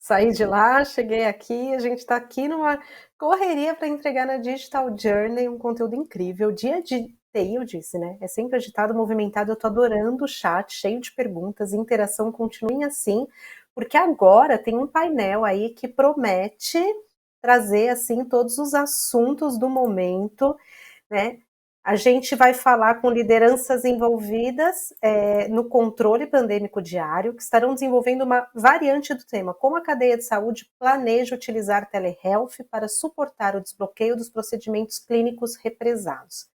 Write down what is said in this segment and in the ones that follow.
Saí de lá, cheguei aqui, a gente está aqui numa correria para entregar na Digital Journey um conteúdo incrível. Dia de TI, eu disse, né? É sempre agitado, movimentado. Eu tô adorando o chat, cheio de perguntas, interação, continuem assim, porque agora tem um painel aí que promete trazer assim todos os assuntos do momento, né? A gente vai falar com lideranças envolvidas no controle pandêmico diário, que estarão desenvolvendo uma variante do tema, como a cadeia de saúde planeja utilizar telehealth para suportar o desbloqueio dos procedimentos clínicos represados.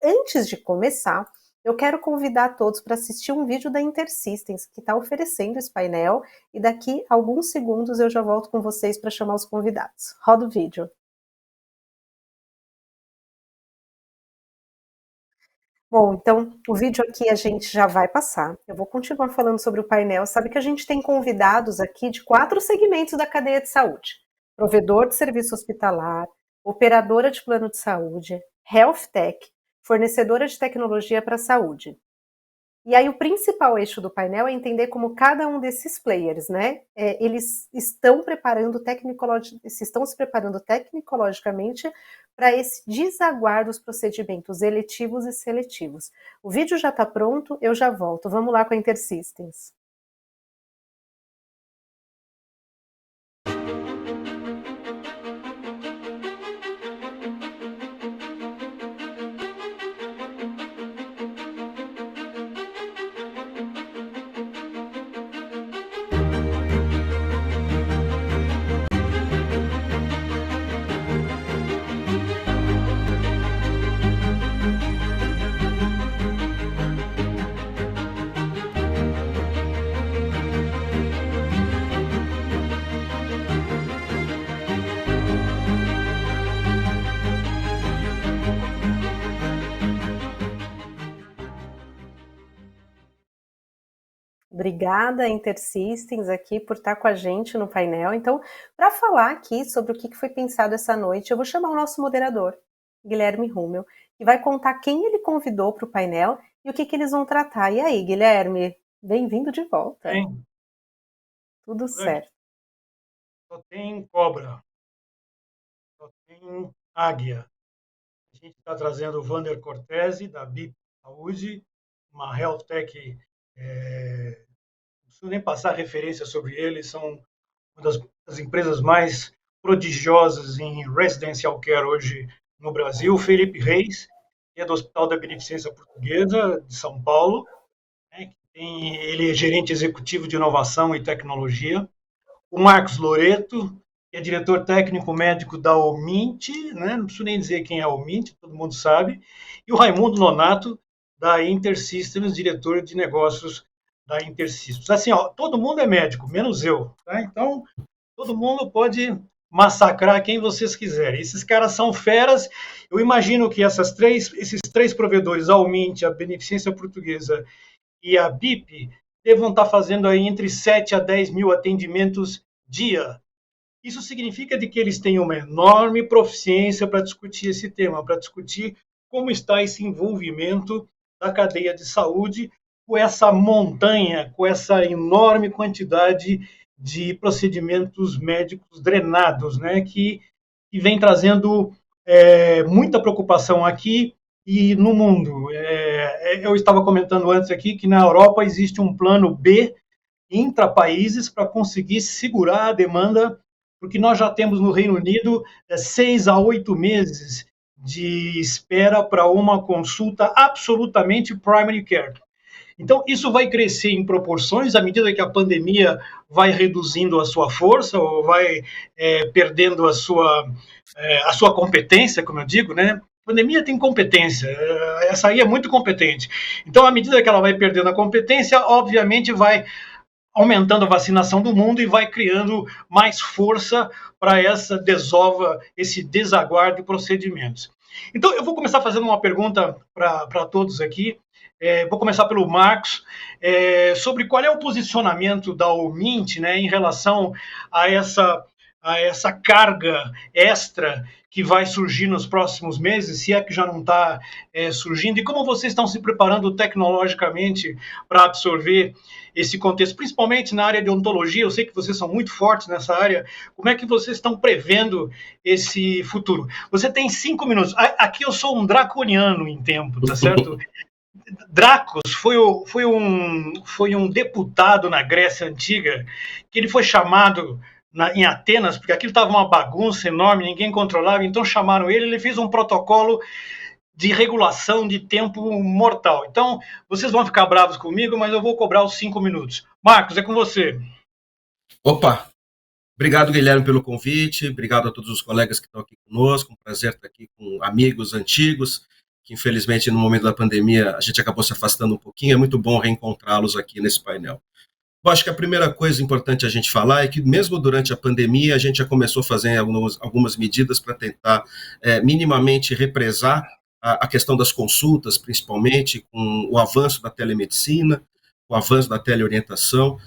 Antes de começar, eu quero convidar todos para assistir um vídeo da InterSystems, que está oferecendo esse painel, e daqui a alguns segundos eu já volto com vocês para chamar os convidados. Roda o vídeo. Bom, então o vídeo aqui a gente já vai passar. Eu vou continuar falando sobre o painel. Sabe que a gente tem convidados aqui de 4 segmentos da cadeia de saúde: provedor de serviço hospitalar, operadora de plano de saúde, health tech, fornecedora de tecnologia para a saúde. E aí o principal eixo do painel é entender como cada um desses players, né, eles estão se preparando tecnologicamente para esse desaguar dos procedimentos eletivos e seletivos. O vídeo já está pronto, eu já volto. Vamos lá com a InterSystems. Obrigada, InterSystems, aqui por estar com a gente no painel. Então, para falar aqui sobre o que foi pensado essa noite, eu vou chamar o nosso moderador, Guilherme Rummel, que vai contar quem ele convidou para o painel e o que eles vão tratar. E aí, Guilherme, bem-vindo de volta. Bem, tudo certo. Só tem cobra, só tem águia. A gente está trazendo o Vander Cortese, da BIP Saúde, uma health tech, não preciso nem passar referência sobre eles, são uma das empresas mais prodigiosas em residential care hoje no Brasil. O Felipe Reis, que é do Hospital da Beneficência Portuguesa, de São Paulo, né, ele é gerente executivo de inovação e tecnologia. O Marcos Loreto, que é diretor técnico médico da Omint, né? Não preciso nem dizer quem é a Omint, todo mundo sabe. E o Raimundo Nonato, da InterSystems, diretor de negócios da InterSystems. Assim, ó, todo mundo é médico, menos eu. Tá? Então, todo mundo pode massacrar quem vocês quiserem. Esses caras são feras. Eu imagino que esses três provedores, a Omint, a Beneficência Portuguesa e a BIP, devam estar fazendo aí entre 7 a 10 mil atendimentos dia. Isso significa de que eles têm uma enorme proficiência para discutir esse tema, para discutir como está esse envolvimento da cadeia de saúde com essa montanha, com essa enorme quantidade de procedimentos médicos drenados, né, que vem trazendo muita preocupação aqui e no mundo. Eu estava comentando antes aqui que na Europa existe um plano B intra-países para conseguir segurar a demanda, porque nós já temos no Reino Unido 6 a 8 meses de espera para uma consulta absolutamente primary care. Então, isso vai crescer em proporções à medida que a pandemia vai reduzindo a sua força ou vai perdendo a sua competência, como eu digo, né? A pandemia tem competência, essa aí é muito competente. Então, à medida que ela vai perdendo a competência, obviamente vai aumentando a vacinação do mundo e vai criando mais força para essa desova, esse desaguar de procedimentos. Então, eu vou começar fazendo uma pergunta para todos aqui. Vou começar pelo Marcos, sobre qual é o posicionamento da Omint, né, em relação a essa carga extra que vai surgir nos próximos meses, se é que já não está surgindo, e como vocês estão se preparando tecnologicamente para absorver esse contexto, principalmente na área de ontologia. Eu sei que vocês são muito fortes nessa área. Como é que vocês estão prevendo esse futuro? Você tem 5 minutos. Aqui eu sou um draconiano em tempo, tá certo? Dracos foi um deputado na Grécia Antiga, que ele foi chamado em Atenas, porque aquilo estava uma bagunça enorme, ninguém controlava, então chamaram ele fez um protocolo de regulação de tempo mortal. Então, vocês vão ficar bravos comigo, mas eu vou cobrar os 5 minutos. Marcos, é com você. Opa! Obrigado, Guilherme, pelo convite, obrigado a todos os colegas que estão aqui conosco, um prazer estar aqui com amigos antigos, que infelizmente no momento da pandemia a gente acabou se afastando um pouquinho, é muito bom reencontrá-los aqui nesse painel. Eu acho que a primeira coisa importante a gente falar é que mesmo durante a pandemia a gente já começou a fazer algumas medidas para tentar minimamente represar a questão das consultas, principalmente com o avanço da telemedicina, o avanço da teleorientação.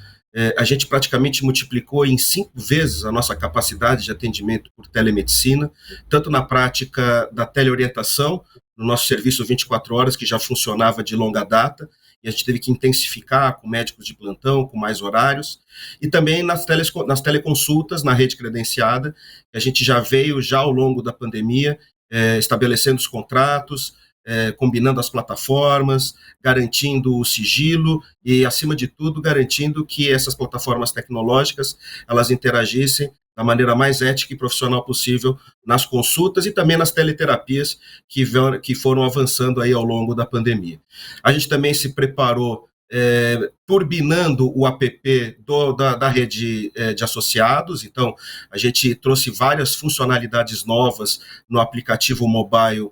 A gente praticamente multiplicou em 5 vezes a nossa capacidade de atendimento por telemedicina, tanto na prática da teleorientação, no nosso serviço 24 horas, que já funcionava de longa data, e a gente teve que intensificar com médicos de plantão, com mais horários, e também nas teleconsultas, na rede credenciada, que a gente já veio, já ao longo da pandemia, estabelecendo os contratos, combinando as plataformas, garantindo o sigilo e, acima de tudo, garantindo que essas plataformas tecnológicas elas interagissem da maneira mais ética e profissional possível nas consultas e também nas teleterapias que foram avançando aí ao longo da pandemia. A gente também se preparou turbinando o app da rede de associados, então a gente trouxe várias funcionalidades novas no aplicativo mobile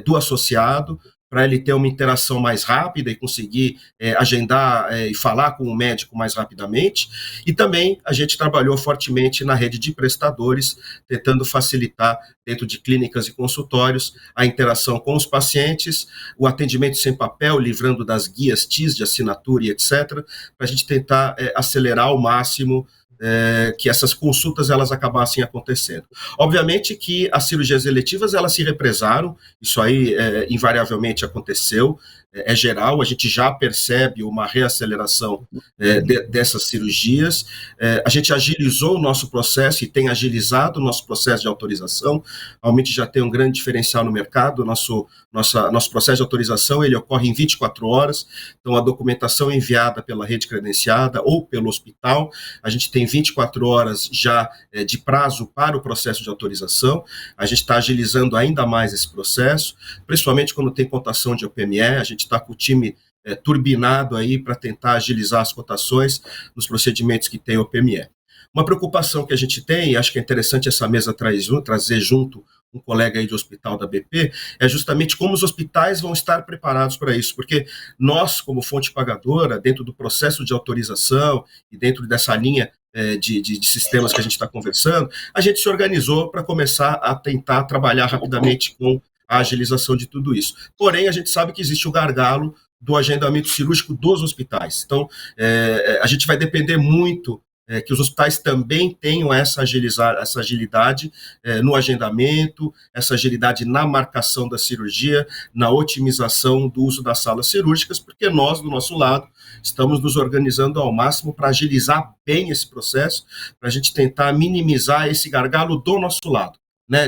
do associado, para ele ter uma interação mais rápida e conseguir agendar e falar com o médico mais rapidamente. E também a gente trabalhou fortemente na rede de prestadores, tentando facilitar, dentro de clínicas e consultórios, a interação com os pacientes, o atendimento sem papel, livrando das guias TIS de assinatura e etc., para a gente tentar acelerar ao máximo que essas consultas elas acabassem acontecendo. Obviamente que as cirurgias eletivas elas se represaram, isso aí invariavelmente aconteceu, é geral, a gente já percebe uma reaceleração dessas cirurgias, a gente agilizou o nosso processo e tem agilizado o nosso processo de autorização, realmente já tem um grande diferencial no mercado, nosso processo de autorização ele ocorre em 24 horas, então a documentação enviada pela rede credenciada ou pelo hospital, a gente tem 24 horas já de prazo para o processo de autorização, a gente está agilizando ainda mais esse processo, principalmente quando tem cotação de OPME, a gente está com o time turbinado aí para tentar agilizar as cotações nos procedimentos que tem OPME. Uma preocupação que a gente tem, e acho que é interessante essa mesa trazer junto um colega aí de hospital da BP, é justamente como os hospitais vão estar preparados para isso, porque nós, como fonte pagadora, dentro do processo de autorização e dentro dessa linha de sistemas que a gente está conversando, a gente se organizou para começar a tentar trabalhar rapidamente com a agilização de tudo isso. Porém, a gente sabe que existe o gargalo do agendamento cirúrgico dos hospitais. Então, a gente vai depender muito que os hospitais também tenham essa agilidade no agendamento, essa agilidade na marcação da cirurgia, na otimização do uso das salas cirúrgicas, porque nós, do nosso lado, estamos nos organizando ao máximo para agilizar bem esse processo, para a gente tentar minimizar esse gargalo do nosso lado.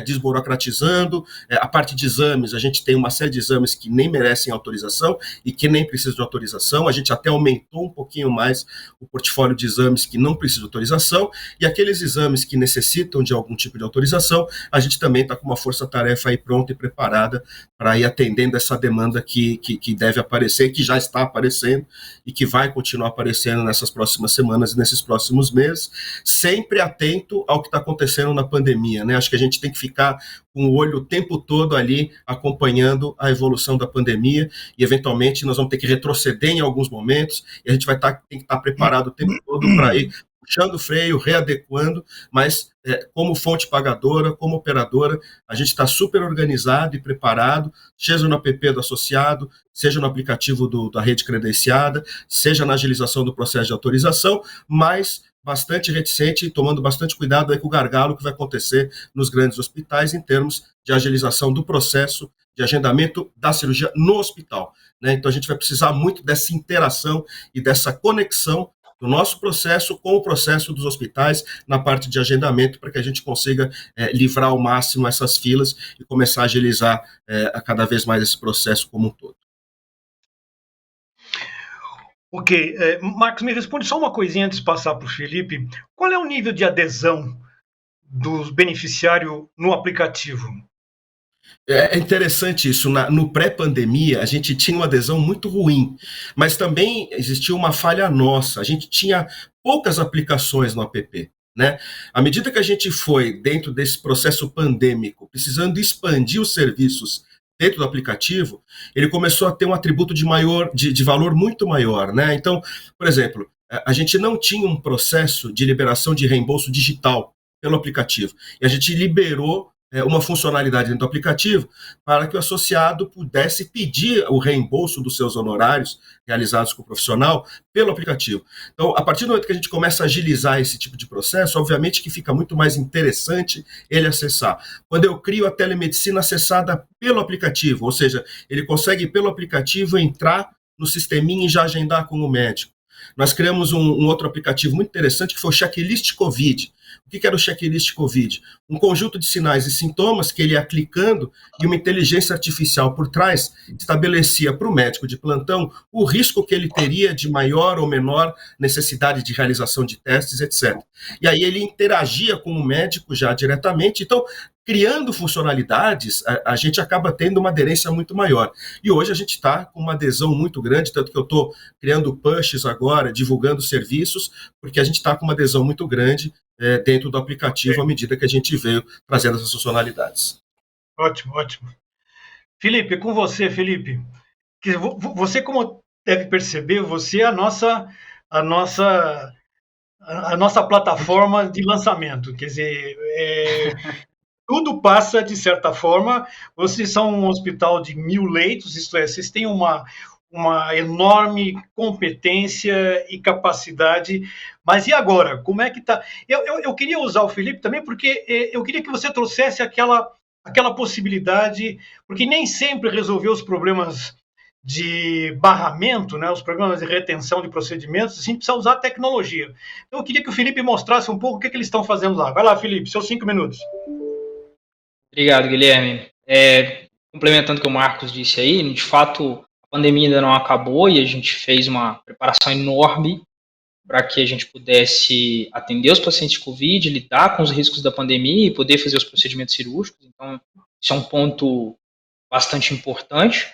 Desburocratizando, a parte de exames, a gente tem uma série de exames que nem merecem autorização e que nem precisam de autorização, a gente até aumentou um pouquinho mais o portfólio de exames que não precisam de autorização, e aqueles exames que necessitam de algum tipo de autorização, a gente também está com uma força-tarefa aí pronta e preparada para ir atendendo essa demanda que deve aparecer, que já está aparecendo e que vai continuar aparecendo nessas próximas semanas e nesses próximos meses, sempre atento ao que está acontecendo na pandemia, Acho que a gente tem que ficar com o olho o tempo todo ali acompanhando a evolução da pandemia e eventualmente nós vamos ter que retroceder em alguns momentos e a gente vai ter que estar preparado o tempo todo para ir puxando o freio, readequando, mas como fonte pagadora, como operadora, a gente está super organizado e preparado, seja no app do associado, seja no aplicativo da rede credenciada, seja na agilização do processo de autorização, mas bastante reticente e tomando bastante cuidado aí com o gargalo que vai acontecer nos grandes hospitais em termos de agilização do processo de agendamento da cirurgia no hospital, né? Então a gente vai precisar muito dessa interação e dessa conexão do nosso processo com o processo dos hospitais na parte de agendamento para que a gente consiga livrar ao máximo essas filas e começar a agilizar a cada vez mais esse processo como um todo. Ok. Marcos, me responde só uma coisinha antes de passar para o Felipe. Qual é o nível de adesão dos beneficiários no aplicativo? É interessante isso. No pré-pandemia, a gente tinha uma adesão muito ruim, mas também existia uma falha nossa. A gente tinha poucas aplicações no app, né? À medida que a gente foi dentro desse processo pandêmico, precisando expandir os serviços dentro do aplicativo, ele começou a ter um atributo de valor muito maior, né? Então, por exemplo, a gente não tinha um processo de liberação de reembolso digital pelo aplicativo. E a gente liberou uma funcionalidade dentro do aplicativo para que o associado pudesse pedir o reembolso dos seus honorários realizados com o profissional pelo aplicativo. Então, a partir do momento que a gente começa a agilizar esse tipo de processo, obviamente que fica muito mais interessante ele acessar. Quando eu crio a telemedicina acessada pelo aplicativo, ou seja, ele consegue pelo aplicativo entrar no sisteminha e já agendar com o médico. Nós criamos um outro aplicativo muito interessante que foi o Checklist Covid. O que era o Checklist Covid? Um conjunto de sinais e sintomas que ele ia clicando e uma inteligência artificial por trás estabelecia para o médico de plantão o risco que ele teria de maior ou menor necessidade de realização de testes, etc. E aí ele interagia com o médico já diretamente. Então, criando funcionalidades, a gente acaba tendo uma aderência muito maior. E hoje a gente está com uma adesão muito grande, tanto que eu estou criando pushes agora, divulgando serviços, porque a gente está com uma adesão muito grande dentro do aplicativo à medida que a gente veio trazendo essas funcionalidades. Ótimo, ótimo. Felipe, com você, Felipe. Você, como deve perceber, você é a nossa plataforma de lançamento. Quer dizer, tudo passa, de certa forma. Vocês são um hospital de 1.000 leitos, isto é, vocês têm uma enorme competência e capacidade. Mas e agora? Como é que está? Eu queria usar o Felipe também, porque eu queria que você trouxesse aquela possibilidade, porque nem sempre resolver os problemas de barramento, né, os problemas de retenção de procedimentos, a gente precisa usar tecnologia. Então eu queria que o Felipe mostrasse um pouco o que eles estão fazendo lá. Vai lá, Felipe, seus 5 minutos. Obrigado, Guilherme. Complementando o que o Marcos disse aí, de fato, a pandemia ainda não acabou e a gente fez uma preparação enorme para que a gente pudesse atender os pacientes de Covid, lidar com os riscos da pandemia e poder fazer os procedimentos cirúrgicos. Então, isso é um ponto bastante importante.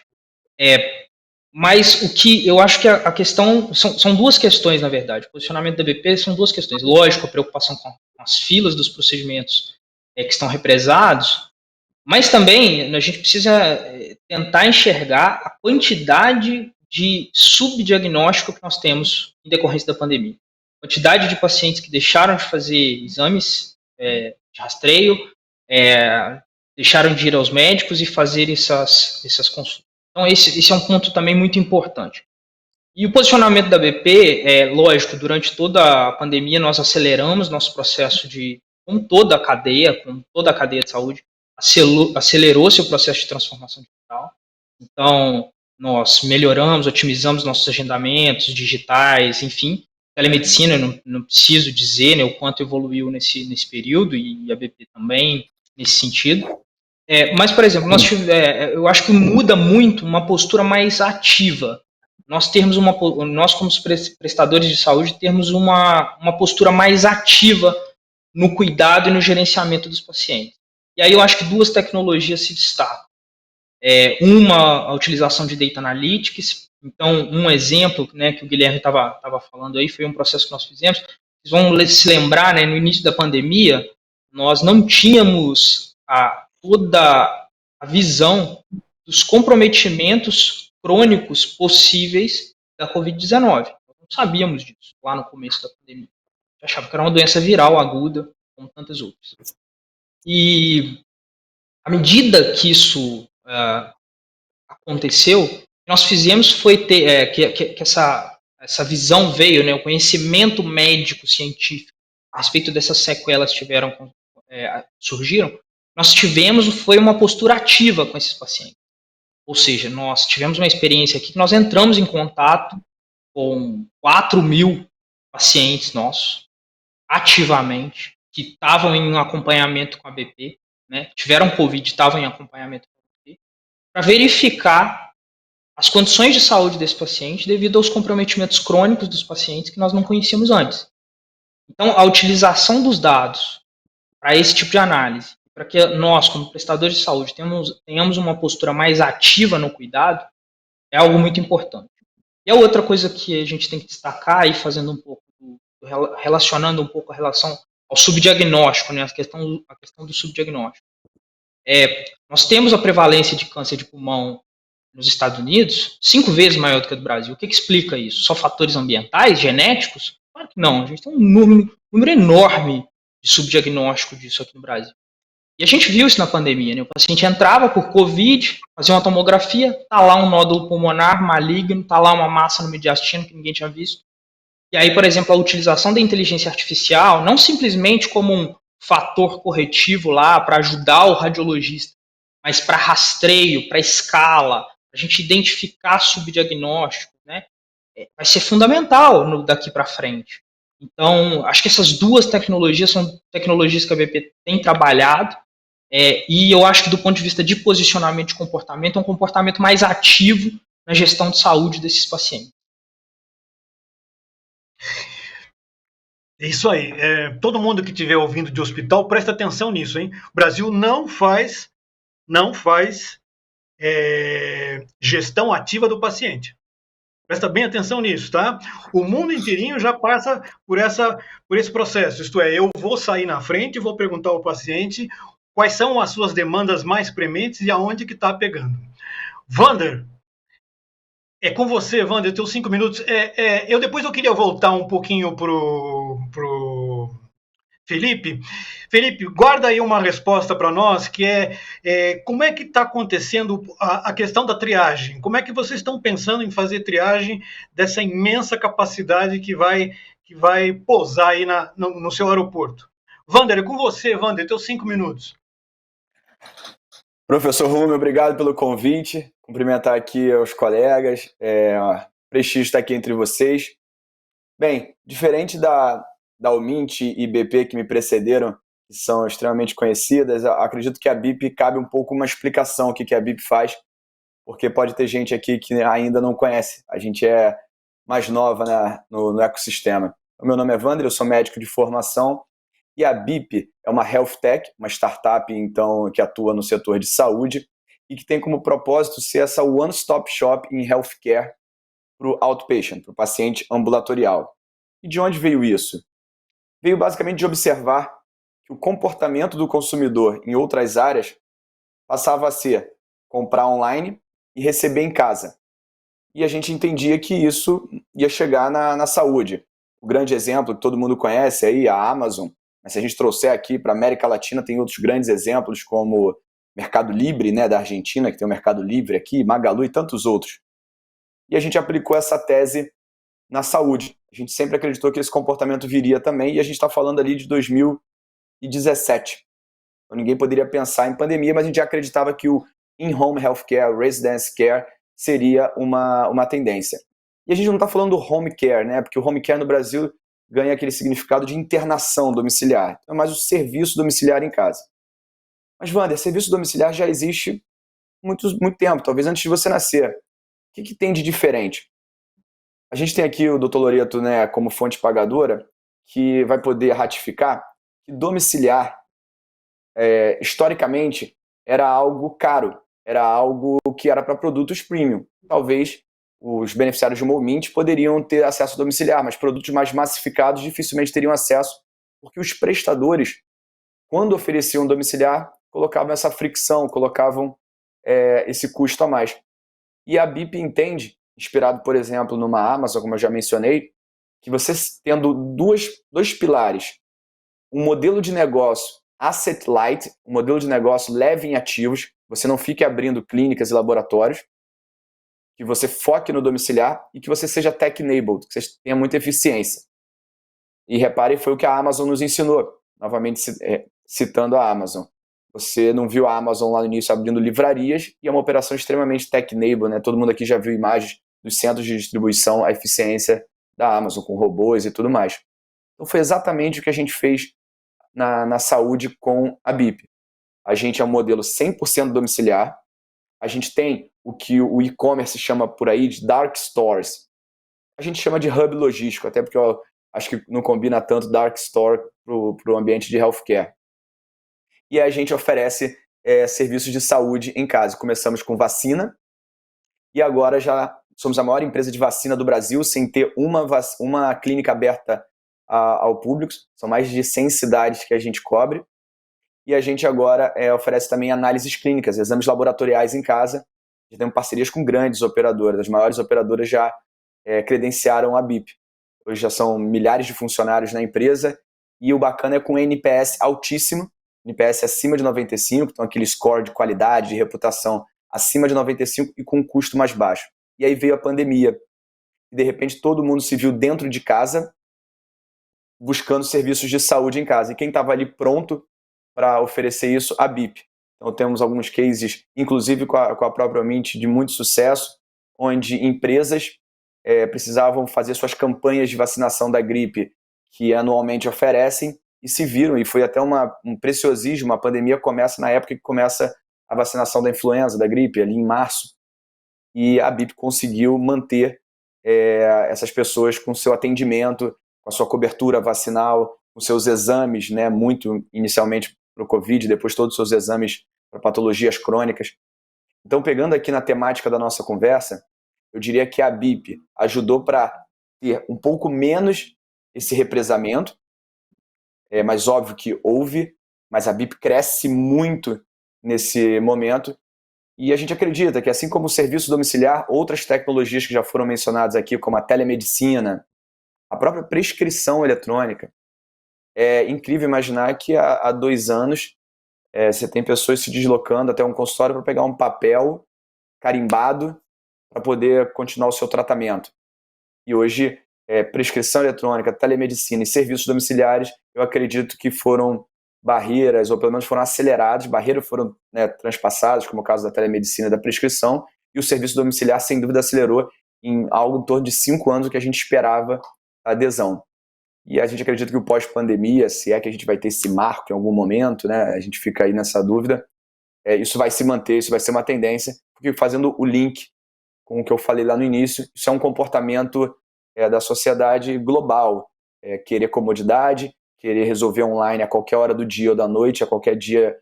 Mas o que eu acho que a questão, são duas questões, na verdade. O posicionamento da BP são duas questões. Lógico, a preocupação com as filas dos procedimentos que estão represados, mas também a gente precisa tentar enxergar a quantidade de subdiagnóstico que nós temos em decorrência da pandemia. Quantidade de pacientes que deixaram de fazer exames de rastreio, deixaram de ir aos médicos e fazer essas consultas. Então, esse é um ponto também muito importante. E o posicionamento da BP, lógico, durante toda a pandemia nós aceleramos nosso processo com toda a cadeia de saúde, acelerou-se o processo de transformação digital. Então, nós melhoramos, otimizamos nossos agendamentos digitais, enfim. Telemedicina, eu não preciso dizer, né, o quanto evoluiu nesse período, e a BP também, nesse sentido. Mas, por exemplo, eu acho que muda muito uma postura mais ativa. Nós como prestadores de saúde, temos uma postura mais ativa no cuidado e no gerenciamento dos pacientes. E aí eu acho que duas tecnologias se destacam. A utilização de Data Analytics. Então, um exemplo, né, que o Guilherme estava falando aí, foi um processo que nós fizemos. Vocês vão se lembrar, né, no início da pandemia, nós não tínhamos toda a visão dos comprometimentos crônicos possíveis da Covid-19. Nós não sabíamos disso lá no começo da pandemia. A gente achava que era uma doença viral aguda, como tantas outras. E à medida que isso aconteceu, o que nós fizemos foi ter que essa essa visão veio, né, o conhecimento médico científico a respeito dessas sequelas surgiram, nós foi uma postura ativa com esses pacientes. Ou seja, nós tivemos uma experiência aqui que nós entramos em contato com 4.000 pacientes nossos, ativamente, que estavam em acompanhamento com a BP, né, tiveram Covid, estavam em acompanhamento com a BP, para verificar as condições de saúde desse paciente devido aos comprometimentos crônicos dos pacientes que nós não conhecíamos antes. Então, a utilização dos dados para esse tipo de análise, para que nós, como prestadores de saúde, tenhamos uma postura mais ativa no cuidado, é algo muito importante. E a outra coisa que a gente tem que destacar, aí fazendo um pouco, relacionando um pouco a relação ao subdiagnóstico, né, a questão do subdiagnóstico. Nós temos a prevalência de câncer de pulmão nos Estados Unidos 5 vezes maior do que a do Brasil. O que explica isso? Só fatores ambientais, genéticos? Claro que não. A gente tem um número enorme de subdiagnóstico disso aqui no Brasil. E a gente viu isso na pandemia, né? O paciente entrava por Covid, fazia uma tomografia, tá lá um nódulo pulmonar maligno, tá lá uma massa no mediastino que ninguém tinha visto. E aí, por exemplo, a utilização da inteligência artificial, não simplesmente como um fator corretivo lá para ajudar o radiologista, mas para rastreio, para escala, para a gente identificar subdiagnóstico, né? Vai ser fundamental daqui para frente. Então, acho que essas duas tecnologias são tecnologias que a BP tem trabalhado, e eu acho que do ponto de vista de posicionamento de comportamento, é um comportamento mais ativo na gestão de saúde desses pacientes. É isso aí. Todo mundo que estiver ouvindo de hospital, presta atenção nisso, hein? O Brasil não faz gestão ativa do paciente. Presta bem atenção nisso, tá? O mundo inteirinho já passa por esse processo. Isto é, eu vou sair na frente e vou perguntar ao paciente quais são as suas demandas mais prementes e aonde que está pegando. Vander, é com você, Vander, teus 5 minutos. Depois eu queria voltar um pouquinho pro Felipe. Felipe, guarda aí uma resposta para nós, que como é que está acontecendo a questão da triagem? Como é que vocês estão pensando em fazer triagem dessa imensa capacidade que vai pousar aí no seu aeroporto? Vander, é com você, Vander, teus 5 minutos. Professor Rumi, obrigado pelo convite. Cumprimentar aqui os colegas. Prestígio estar aqui entre vocês. Bem, diferente da UMINT e BP que me precederam, que são extremamente conhecidas, acredito que a BIP cabe um pouco uma explicação o que a BIP faz, porque pode ter gente aqui que ainda não conhece. A gente é mais nova, né, no ecossistema. O meu nome é Wander, eu sou médico de formação, e a BIP é uma health tech, uma startup então, que atua no setor de saúde e que tem como propósito ser essa one-stop shop em healthcare para o outpatient, para o paciente ambulatorial. E de onde veio isso? Veio basicamente de observar que o comportamento do consumidor em outras áreas passava a ser comprar online e receber em casa. E a gente entendia que isso ia chegar na saúde. O grande exemplo que todo mundo conhece aí, a Amazon, mas se a gente trouxer aqui para a América Latina, tem outros grandes exemplos como Mercado Livre, né, da Argentina, que tem o Mercado Livre aqui, Magalu e tantos outros. E a gente aplicou essa tese na saúde. A gente sempre acreditou que esse comportamento viria também, e a gente está falando ali de 2017. Então, ninguém poderia pensar em pandemia, mas a gente já acreditava que o in-home healthcare, residence care, seria uma tendência. E a gente não está falando do home care, né? Porque o home care no Brasil ganha aquele significado de internação domiciliar. Então, é mais o serviço domiciliar em casa. Mas, Wander, serviço domiciliar já existe muito tempo, talvez antes de você nascer. O que tem de diferente? A gente tem aqui o Dr. Loreto, né, como fonte pagadora, que vai poder ratificar que domiciliar, historicamente, era algo caro, era algo que era para produtos premium. Talvez os beneficiários de uma UMINT poderiam ter acesso domiciliar, mas produtos mais massificados dificilmente teriam acesso, porque os prestadores, quando ofereciam domiciliar, colocavam essa fricção, colocavam esse custo a mais. E a BIP entende, inspirado, por exemplo, numa Amazon, como eu já mencionei, que você tendo dois pilares, um modelo de negócio asset light, um modelo de negócio leve em ativos, você não fique abrindo clínicas e laboratórios, que você foque no domiciliar e que você seja tech-enabled, que você tenha muita eficiência. E repare, foi o que a Amazon nos ensinou, novamente citando a Amazon. Você não viu a Amazon lá no início abrindo livrarias, e é uma operação extremamente tech-enabled, né? Todo mundo aqui já viu imagens dos centros de distribuição, a eficiência da Amazon, com robôs e tudo mais. Então foi exatamente o que a gente fez na saúde com a BIP. A gente é um modelo 100% domiciliar, a gente tem o que o e-commerce chama por aí de dark stores. A gente chama de hub logístico, até porque eu acho que não combina tanto dark store para o ambiente de healthcare. E a gente oferece serviços de saúde em casa. Começamos com vacina e agora já somos a maior empresa de vacina do Brasil, sem ter uma clínica aberta ao público. São mais de 100 cidades que a gente cobre. E a gente agora oferece também análises clínicas, exames laboratoriais em casa. Já temos parcerias com grandes operadoras. As maiores operadoras já credenciaram a BIP. Hoje já são milhares de funcionários na empresa. E o bacana é com NPS altíssimo, NPS acima de 95, então aquele score de qualidade, de reputação acima de 95 e com um custo mais baixo. E aí veio a pandemia. E de repente todo mundo se viu dentro de casa buscando serviços de saúde em casa. E quem estava ali pronto para oferecer isso? A BIP. Então temos alguns cases, inclusive com a própria Mint, de muito sucesso, onde empresas precisavam fazer suas campanhas de vacinação da gripe, que anualmente oferecem, e se viram, e foi até um preciosismo. A pandemia começa na época que começa a vacinação da influenza, da gripe, ali em março, e a BIP conseguiu manter essas pessoas com seu atendimento, com a sua cobertura vacinal, com seus exames, né, muito inicialmente para o Covid, depois todos os seus exames para patologias crônicas. Então, pegando aqui na temática da nossa conversa, eu diria que a BIP ajudou para ter um pouco menos esse represamento, mas óbvio que houve, mas a BIP cresce muito nesse momento, e a gente acredita que, assim como o serviço domiciliar, outras tecnologias que já foram mencionadas aqui, como a telemedicina, a própria prescrição eletrônica, é incrível imaginar que há 2 anos você tem pessoas se deslocando até um consultório para pegar um papel carimbado para poder continuar o seu tratamento. E hoje, prescrição eletrônica, telemedicina e serviços domiciliares, eu acredito que foram barreiras, ou pelo menos foram aceleradas, barreiras foram transpassadas, como o caso da telemedicina e da prescrição, e o serviço domiciliar, sem dúvida, acelerou em algo em torno de 5 anos o que a gente esperava a adesão. E a gente acredita que o pós-pandemia, se é que a gente vai ter esse marco em algum momento, né, a gente fica aí nessa dúvida, isso vai se manter, isso vai ser uma tendência, porque fazendo o link com o que eu falei lá no início, isso é um comportamento da sociedade global, querer comodidade, querer resolver online a qualquer hora do dia ou da noite, a qualquer dia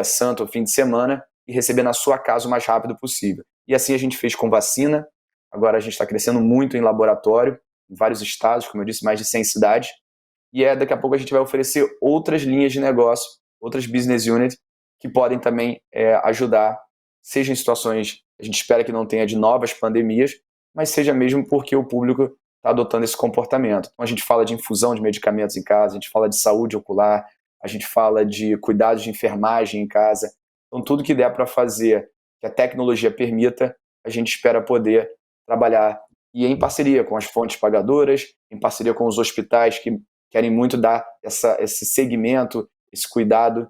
santo ou fim de semana, e receber na sua casa o mais rápido possível. E assim a gente fez com vacina, agora a gente está crescendo muito em laboratório, em vários estados, como eu disse, mais de 100 cidades, e daqui a pouco a gente vai oferecer outras linhas de negócio, outras business units, que podem também ajudar, seja em situações, a gente espera que não tenha de novas pandemias, mas seja mesmo porque o público está adotando esse comportamento. Então a gente fala de infusão de medicamentos em casa, a gente fala de saúde ocular, a gente fala de cuidados de enfermagem em casa. Então tudo que der para fazer, que a tecnologia permita, a gente espera poder trabalhar, e em parceria com as fontes pagadoras, em parceria com os hospitais que querem muito dar esse segmento, esse cuidado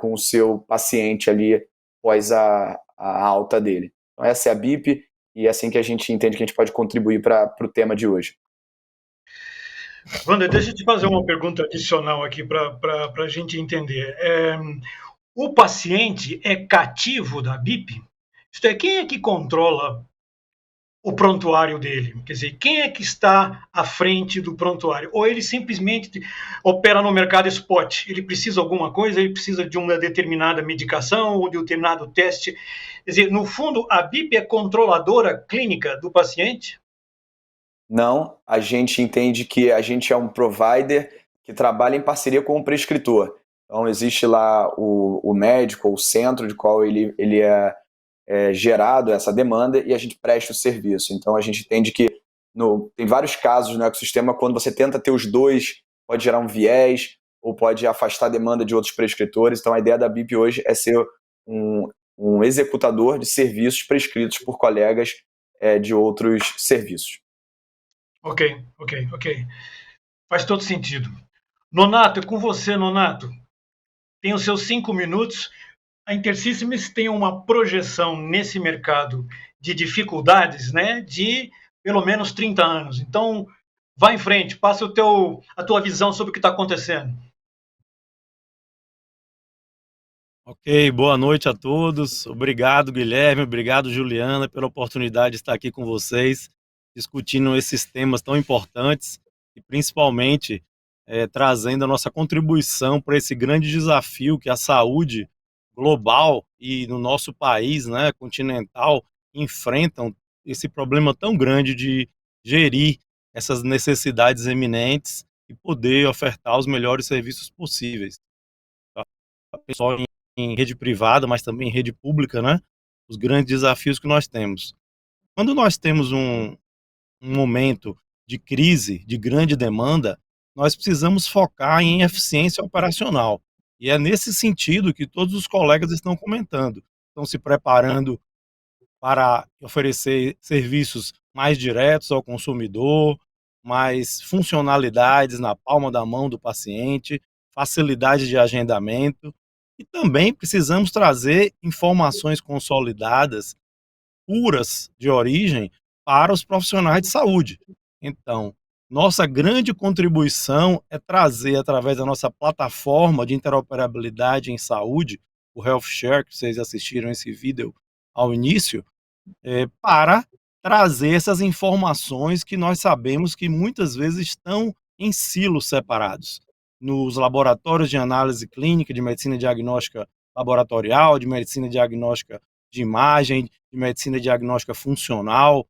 com o seu paciente ali após a alta dele. Então essa é a BIP, e é assim que a gente entende que a gente pode contribuir para o tema de hoje. Wander, deixa eu te fazer uma pergunta adicional aqui para a gente entender. O paciente é cativo da BIP? Isto é, quem é que controla o prontuário dele? Quer dizer, quem é que está à frente do prontuário? Ou ele simplesmente opera no mercado spot? Ele precisa de alguma coisa, ele precisa de uma determinada medicação ou de um determinado teste. Quer dizer, no fundo, a BIP é controladora clínica do paciente? Não, a gente entende que a gente é um provider que trabalha em parceria com o prescritor. Então, existe lá o médico, ou o centro de qual ele é gerado essa demanda, e a gente presta o serviço. Então a gente entende que tem vários casos no ecossistema, quando você tenta ter os dois, pode gerar um viés ou pode afastar a demanda de outros prescritores. Então a ideia da BIP hoje é ser um executador de serviços prescritos por colegas de outros serviços. Ok. Faz todo sentido. Nonato, é com você, Nonato. Tem os seus 5 minutos. A Intersystems tem uma projeção nesse mercado de dificuldades, né, de pelo menos 30 anos. Então, vá em frente, passa a tua visão sobre o que está acontecendo. Ok, boa noite a todos. Obrigado, Guilherme. Obrigado, Juliana, pela oportunidade de estar aqui com vocês, discutindo esses temas tão importantes e principalmente trazendo a nossa contribuição para esse grande desafio que a saúde global e no nosso país, né, continental, enfrentam esse problema tão grande de gerir essas necessidades eminentes e poder ofertar os melhores serviços possíveis. Tá? Só em rede privada, mas também em rede pública, né? Os grandes desafios que nós temos. Quando nós temos um momento de crise, de grande demanda, nós precisamos focar em eficiência operacional. E é nesse sentido que todos os colegas estão comentando. Estão se preparando para oferecer serviços mais diretos ao consumidor, mais funcionalidades na palma da mão do paciente, facilidade de agendamento, e também precisamos trazer informações consolidadas, puras de origem, para os profissionais de saúde. Então, nossa grande contribuição é trazer, através da nossa plataforma de interoperabilidade em saúde, o HealthShare, que vocês assistiram esse vídeo ao início, para trazer essas informações que nós sabemos que muitas vezes estão em silos separados. Nos laboratórios de análise clínica, de medicina diagnóstica laboratorial, de medicina diagnóstica de imagem, de medicina diagnóstica funcional,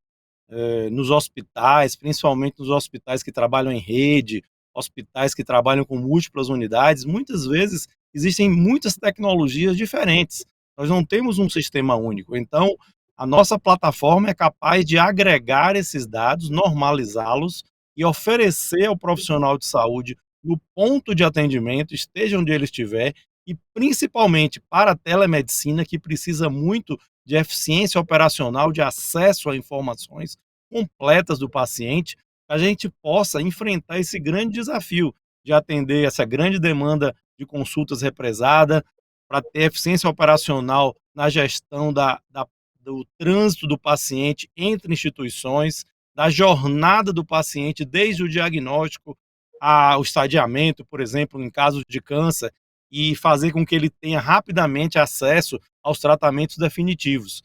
nos hospitais, principalmente nos hospitais que trabalham em rede, hospitais que trabalham com múltiplas unidades, muitas vezes existem muitas tecnologias diferentes. Nós não temos um sistema único. Então, a nossa plataforma é capaz de agregar esses dados, normalizá-los e oferecer ao profissional de saúde no ponto de atendimento, esteja onde ele estiver, e principalmente para a telemedicina, que precisa muito de eficiência operacional, de acesso a informações completas do paciente, a gente possa enfrentar esse grande desafio de atender essa grande demanda de consultas represada, para ter eficiência operacional na gestão do trânsito do paciente entre instituições, da jornada do paciente, desde o diagnóstico ao estadiamento, por exemplo, em casos de câncer, e fazer com que ele tenha rapidamente acesso aos tratamentos definitivos.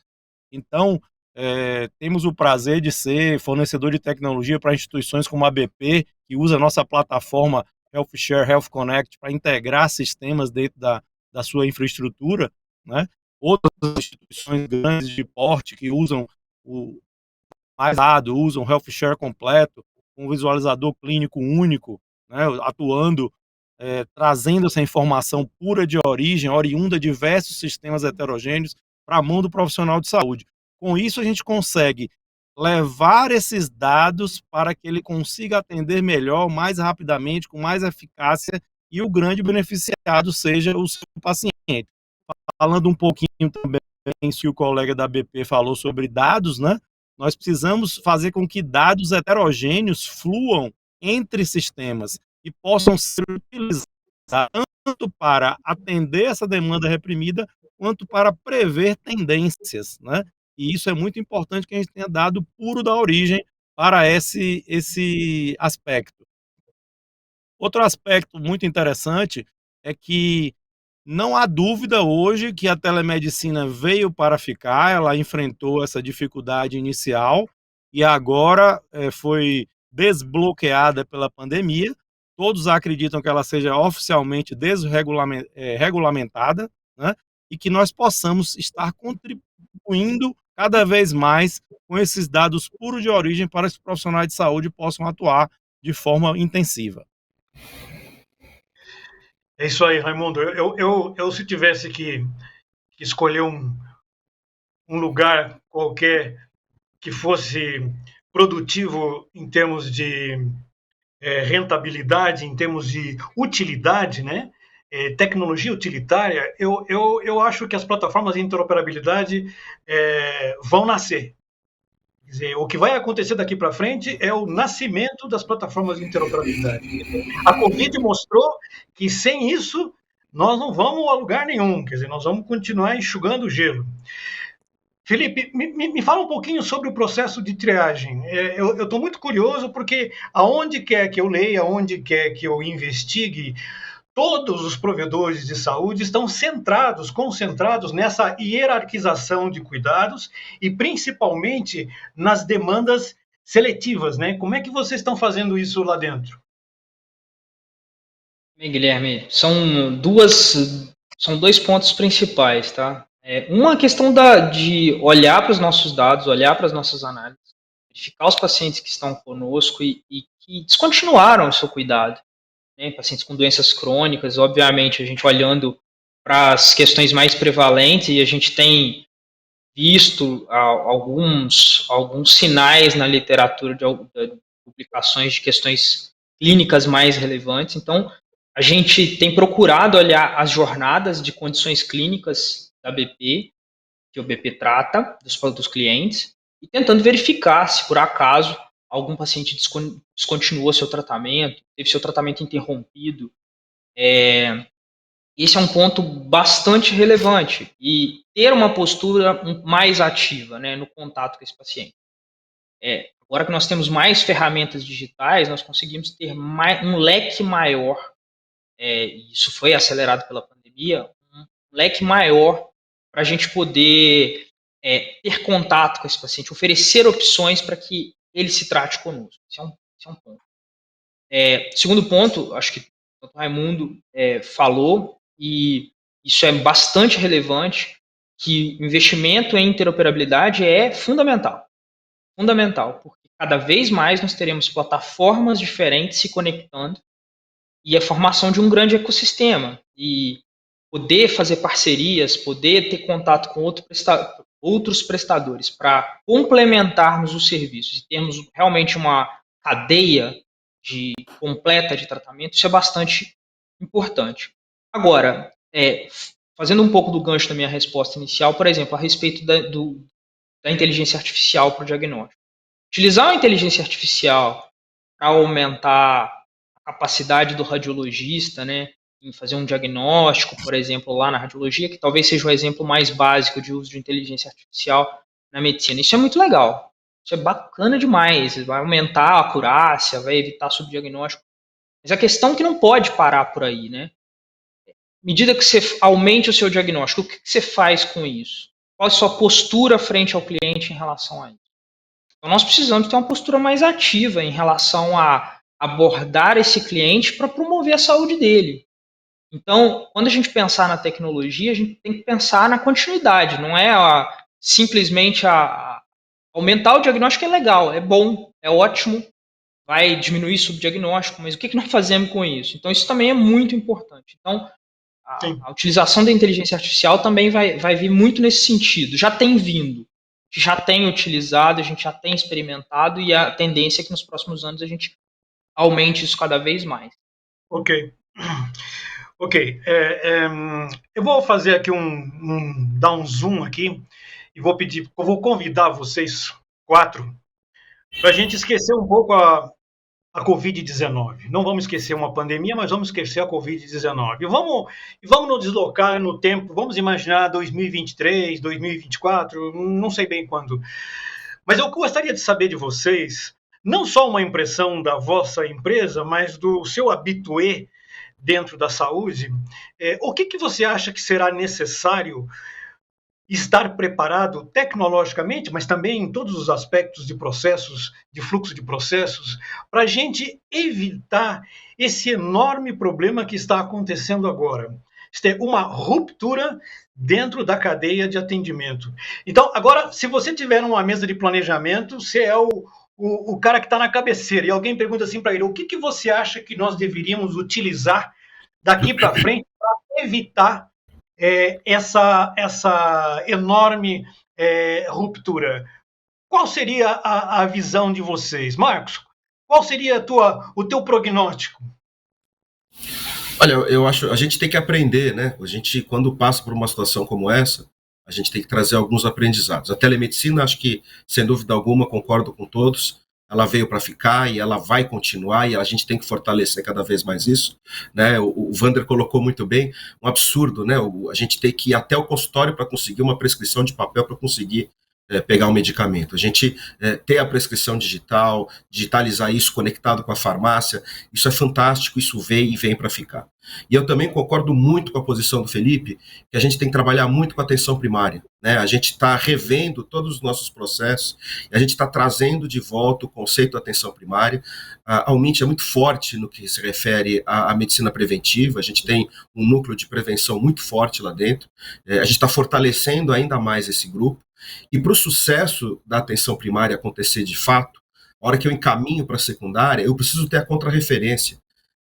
Então, temos o prazer de ser fornecedor de tecnologia para instituições como a BP, que usa a nossa plataforma HealthShare, Health Connect, para integrar sistemas dentro da sua infraestrutura, né? Outras instituições grandes de porte que usam o mais dado, usam o HealthShare completo, um visualizador clínico único, né, atuando, trazendo essa informação pura de origem, oriunda de diversos sistemas heterogêneos, para a mão do profissional de saúde. Com isso, a gente consegue levar esses dados para que ele consiga atender melhor, mais rapidamente, com mais eficácia, e o grande beneficiado seja o seu paciente. Falando um pouquinho também, se o colega da BP falou sobre dados, né? Nós precisamos fazer com que dados heterogêneos fluam entre sistemas e possam ser utilizados tanto para atender essa demanda reprimida, quanto para prever tendências, né? E isso é muito importante, que a gente tenha dado puro da origem para esse aspecto. Outro aspecto muito interessante é que não há dúvida hoje que a telemedicina veio para ficar, ela enfrentou essa dificuldade inicial e agora foi desbloqueada pela pandemia. Todos acreditam que ela seja oficialmente regulamentada, né? E que nós possamos estar contribuindo cada vez mais com esses dados puros de origem para que os profissionais de saúde possam atuar de forma intensiva. É isso aí, Raimundo. Eu se tivesse que escolher um lugar qualquer que fosse produtivo em termos de rentabilidade, em termos de utilidade, né? Tecnologia utilitária, eu acho que as plataformas de interoperabilidade vão nascer. Quer dizer, o que vai acontecer daqui para frente é o nascimento das plataformas de interoperabilidade. A Covid mostrou que sem isso nós não vamos a lugar nenhum, quer dizer, nós vamos continuar enxugando o gelo. Felipe, me fala um pouquinho sobre o processo de triagem. Eu estou muito curioso porque aonde quer que eu leia, aonde quer que eu investigue, todos os provedores de saúde estão concentrados nessa hierarquização de cuidados e principalmente nas demandas seletivas, né? Como é que vocês estão fazendo isso lá dentro? Bem, Guilherme, são dois pontos principais, tá? Uma questão de olhar para os nossos dados, olhar para as nossas análises, verificar os pacientes que estão conosco e que descontinuaram o seu cuidado, né? Pacientes com doenças crônicas, obviamente, a gente olhando para as questões mais prevalentes e a gente tem visto alguns sinais na literatura de publicações de questões clínicas mais relevantes. Então, a gente tem procurado olhar as jornadas de condições clínicas da BP, que o BP trata dos clientes, e tentando verificar se, por acaso, algum paciente descontinuou seu tratamento, teve seu tratamento interrompido. Esse é um ponto bastante relevante e ter uma postura mais ativa, né, no contato com esse paciente. Agora que nós temos mais ferramentas digitais, nós conseguimos ter um leque maior, isso foi acelerado pela pandemia, um leque maior para a gente poder ter contato com esse paciente, oferecer opções para que ele se trate conosco. Esse é um ponto. Segundo ponto, acho que o Raimundo falou, e isso é bastante relevante, que o investimento em interoperabilidade é fundamental. Fundamental, porque cada vez mais nós teremos plataformas diferentes se conectando e a formação de um grande ecossistema. E poder fazer parcerias, poder ter contato com outros prestadores para complementarmos os serviços e termos realmente uma cadeia completa de tratamento, isso é bastante importante. Agora, fazendo um pouco do gancho da minha resposta inicial, por exemplo, a respeito da inteligência artificial para o diagnóstico. Utilizar a inteligência artificial para aumentar a capacidade do radiologista, né, em fazer um diagnóstico, por exemplo, lá na radiologia, que talvez seja o exemplo mais básico de uso de inteligência artificial na medicina. Isso é muito legal. Isso é bacana demais. Vai aumentar a acurácia, vai evitar subdiagnóstico. Mas a questão é que não pode parar por aí, né? À medida que você aumente o seu diagnóstico, o que você faz com isso? Qual a sua postura frente ao cliente em relação a isso? Então, nós precisamos ter uma postura mais ativa em relação a abordar esse cliente para promover a saúde dele. Então, quando a gente pensar na tecnologia, a gente tem que pensar na continuidade, não é simplesmente aumentar o diagnóstico. É legal, é bom, é ótimo, vai diminuir o subdiagnóstico, mas o que nós fazemos com isso? Então, isso também é muito importante. Então, a utilização da inteligência artificial também vai vir muito nesse sentido. Já tem vindo, já tem utilizado, a gente já tem experimentado e a tendência é que nos próximos anos a gente aumente isso cada vez mais. Ok. Eu vou fazer aqui dar um zoom aqui e vou convidar vocês 4 para a gente esquecer um pouco a Covid-19. Não vamos esquecer uma pandemia, mas vamos esquecer a Covid-19. E vamos nos deslocar no tempo, vamos imaginar 2023, 2024, não sei bem quando. Mas eu gostaria de saber de vocês, não só uma impressão da vossa empresa, mas do seu habitué dentro da saúde. O que você acha que será necessário estar preparado tecnologicamente, mas também em todos os aspectos de processos, de fluxo de processos, para a gente evitar esse enorme problema que está acontecendo agora? Isto é uma ruptura dentro da cadeia de atendimento. Então, agora, se você tiver uma mesa de planejamento, você é o cara que está na cabeceira, e alguém pergunta assim para ele, o que você acha que nós deveríamos utilizar daqui para frente para evitar essa enorme ruptura? Qual seria a visão de vocês? Marcos, qual seria o teu prognóstico? Olha, eu acho a gente tem que aprender, né? A gente, quando passa por uma situação como essa, a gente tem que trazer alguns aprendizados. A telemedicina, acho que, sem dúvida alguma, concordo com todos, ela veio para ficar e ela vai continuar e a gente tem que fortalecer cada vez mais isso, né? O Wander colocou muito bem, um absurdo, né? A gente tem que ir até o consultório para conseguir uma prescrição de papel para conseguir pegar um medicamento. A gente ter a prescrição digital, digitalizar isso conectado com a farmácia, isso é fantástico, isso veio e vem para ficar. E eu também concordo muito com a posição do Felipe, que a gente tem que trabalhar muito com a atenção primária, né? A gente está revendo todos os nossos processos, e a gente está trazendo de volta o conceito da atenção primária. A UMINT é muito forte no que se refere à medicina preventiva, a gente tem um núcleo de prevenção muito forte lá dentro, a gente está fortalecendo ainda mais esse grupo, e para o sucesso da atenção primária acontecer de fato, a hora que eu encaminho para a secundária, eu preciso ter a contrarreferência.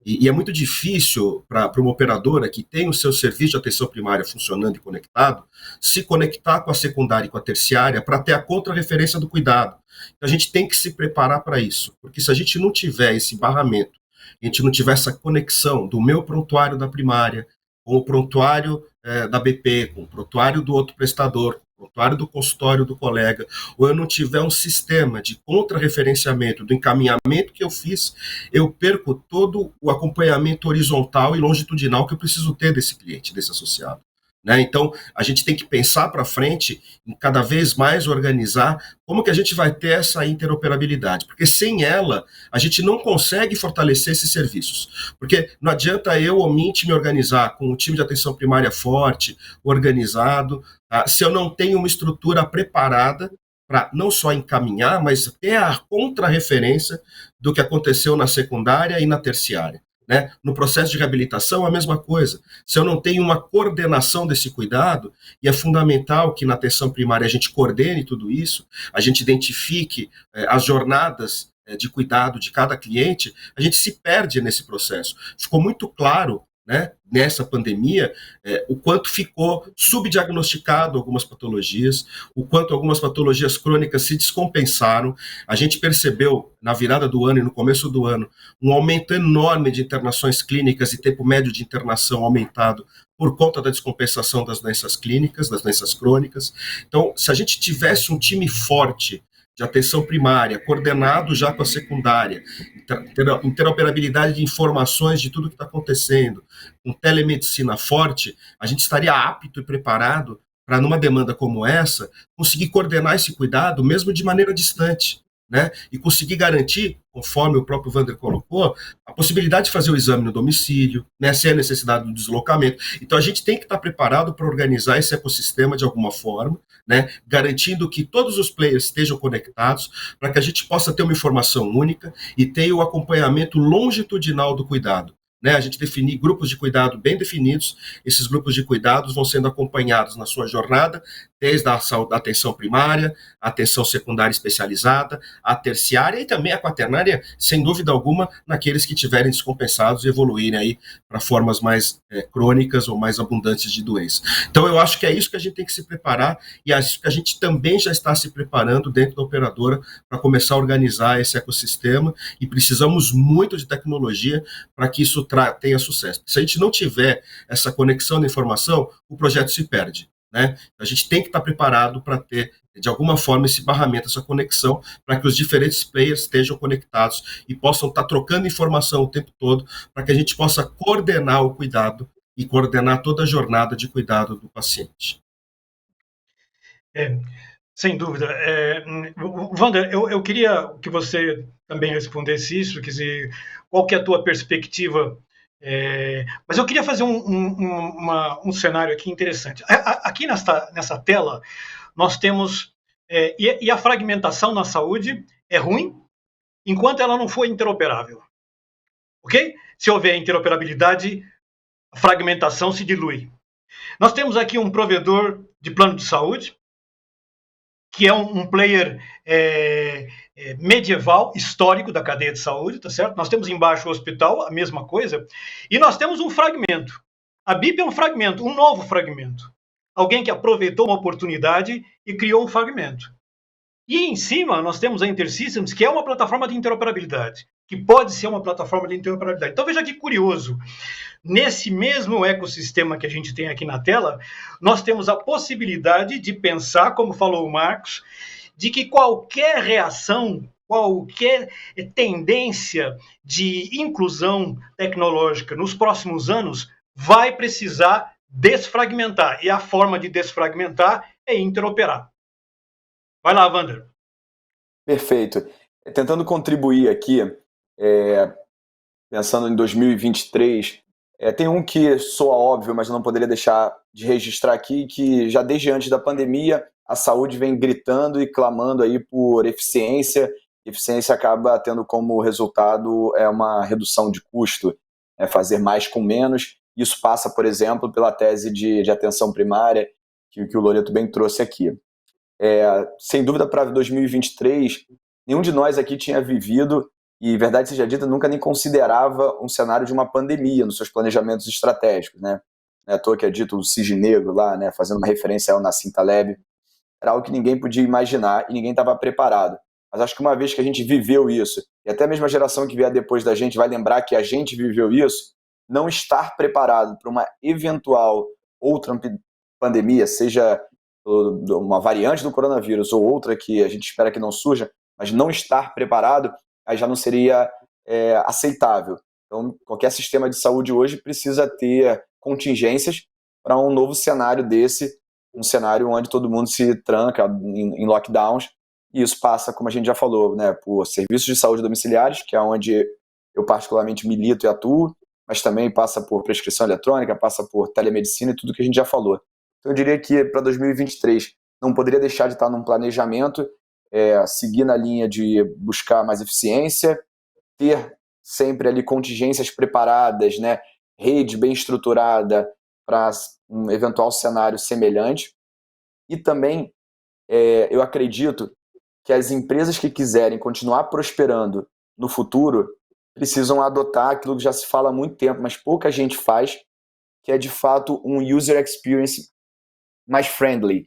E é muito difícil para uma operadora que tem o seu serviço de atenção primária funcionando e conectado, se conectar com a secundária e com a terciária para ter a contrarreferência do cuidado. Então, a gente tem que se preparar para isso, porque se a gente não tiver esse barramento, a gente não tiver essa conexão do meu prontuário da primária com o prontuário da BP, com o prontuário do outro prestador, prontuário do consultório do colega, ou eu não tiver um sistema de contrarreferenciamento do encaminhamento que eu fiz, eu perco todo o acompanhamento horizontal e longitudinal que eu preciso ter desse cliente, desse associado. Né? Então, a gente tem que pensar para frente, em cada vez mais organizar como que a gente vai ter essa interoperabilidade, porque sem ela, a gente não consegue fortalecer esses serviços, porque não adianta eu, OMINT, me organizar com um time de atenção primária forte, organizado, se eu não tenho uma estrutura preparada para não só encaminhar, mas ter a contrarreferência do que aconteceu na secundária e na terciária. Né? No processo de reabilitação, a mesma coisa. Se eu não tenho uma coordenação desse cuidado, e é fundamental que na atenção primária a gente coordene tudo isso, a gente identifique as jornadas de cuidado de cada cliente, a gente se perde nesse processo. Ficou muito claro, né, nessa pandemia, o quanto ficou subdiagnosticado algumas patologias, o quanto algumas patologias crônicas se descompensaram. A gente percebeu, na virada do ano e no começo do ano, um aumento enorme de internações clínicas e tempo médio de internação aumentado por conta da descompensação das doenças clínicas, das doenças crônicas. Então, se a gente tivesse um time forte de atenção primária, coordenado já com a secundária, interoperabilidade de informações de tudo que está acontecendo, com telemedicina forte, a gente estaria apto e preparado para, numa demanda como essa, conseguir coordenar esse cuidado, mesmo de maneira distante, né? E conseguir garantir, conforme o próprio Wander colocou, a possibilidade de fazer o exame no domicílio, né, sem a necessidade do deslocamento. Então, a gente tem que estar preparado para organizar esse ecossistema de alguma forma, né, garantindo que todos os players estejam conectados, para que a gente possa ter uma informação única e ter o acompanhamento longitudinal do cuidado. Né, a gente definir grupos de cuidado bem definidos, esses grupos de cuidados vão sendo acompanhados na sua jornada, desde a atenção primária, a atenção secundária especializada, a terciária e também a quaternária, sem dúvida alguma, naqueles que tiverem descompensados e evoluírem aí para formas mais crônicas ou mais abundantes de doença. Então, eu acho que é isso que a gente tem que se preparar e acho que a gente também já está se preparando dentro da operadora para começar a organizar esse ecossistema e precisamos muito de tecnologia para que isso tenha sucesso. Se a gente não tiver essa conexão da informação, o projeto se perde. Né? A gente tem que estar preparado para ter, de alguma forma, esse barramento, essa conexão, para que os diferentes players estejam conectados e possam estar trocando informação o tempo todo, para que a gente possa coordenar o cuidado e coordenar toda a jornada de cuidado do paciente. Sem dúvida. Wander, eu queria que você também respondesse isso, quer dizer, qual que é a tua perspectiva? Mas eu queria fazer um cenário aqui interessante. Aqui nessa tela, nós temos... e a fragmentação na saúde é ruim enquanto ela não for interoperável. Ok? Se houver interoperabilidade, a fragmentação se dilui. Nós temos aqui um provedor de plano de saúde, que é um player medieval, histórico da cadeia de saúde, tá certo? Nós temos embaixo o hospital, a mesma coisa, e nós temos um fragmento. A BIP é um fragmento, um novo fragmento. Alguém que aproveitou uma oportunidade e criou um fragmento. E em cima nós temos a InterSystems, que é uma plataforma de interoperabilidade. que pode ser uma plataforma de interoperabilidade. Então, veja que curioso. Nesse mesmo ecossistema que a gente tem aqui na tela, nós temos a possibilidade de pensar, como falou o Marcos, de que qualquer reação, qualquer tendência de inclusão tecnológica nos próximos anos vai precisar desfragmentar. E a forma de desfragmentar é interoperar. Vai lá, Wander. Perfeito. Tentando contribuir aqui, pensando em 2023, tem um que soa óbvio, mas não poderia deixar de registrar aqui, que já desde antes da pandemia, a saúde vem gritando e clamando aí por eficiência. Eficiência acaba tendo como resultado uma redução de custo, fazer mais com menos. Isso passa, por exemplo, pela tese de atenção primária, que o Loreto bem trouxe aqui. Sem dúvida, para 2023, nenhum de nós aqui tinha vivido, e verdade seja dita, nunca nem considerava um cenário de uma pandemia nos seus planejamentos estratégicos, né? Não é à toa que é dito o cisne negro lá, né, fazendo uma referência ao Nassim Taleb. Era algo que ninguém podia imaginar e ninguém estava preparado. Mas acho que uma vez que a gente viveu isso, e até mesmo a geração que vier depois da gente vai lembrar que a gente viveu isso, não estar preparado para uma eventual outra pandemia, seja uma variante do coronavírus ou outra que a gente espera que não surja, mas não estar preparado, aí já não seria aceitável. Então, qualquer sistema de saúde hoje precisa ter contingências para um novo cenário desse, um cenário onde todo mundo se tranca em lockdowns, e isso passa, como a gente já falou, né, por serviços de saúde domiciliares, que é onde eu particularmente milito e atuo, mas também passa por prescrição eletrônica, passa por telemedicina e tudo que a gente já falou. Então, eu diria que para 2023 não poderia deixar de estar num planejamento, seguir na linha de buscar mais eficiência, ter sempre ali contingências preparadas, né, rede bem estruturada para um eventual cenário semelhante. E também eu acredito que as empresas que quiserem continuar prosperando no futuro precisam adotar aquilo que já se fala há muito tempo, mas pouca gente faz, que é de fato um user experience mais friendly.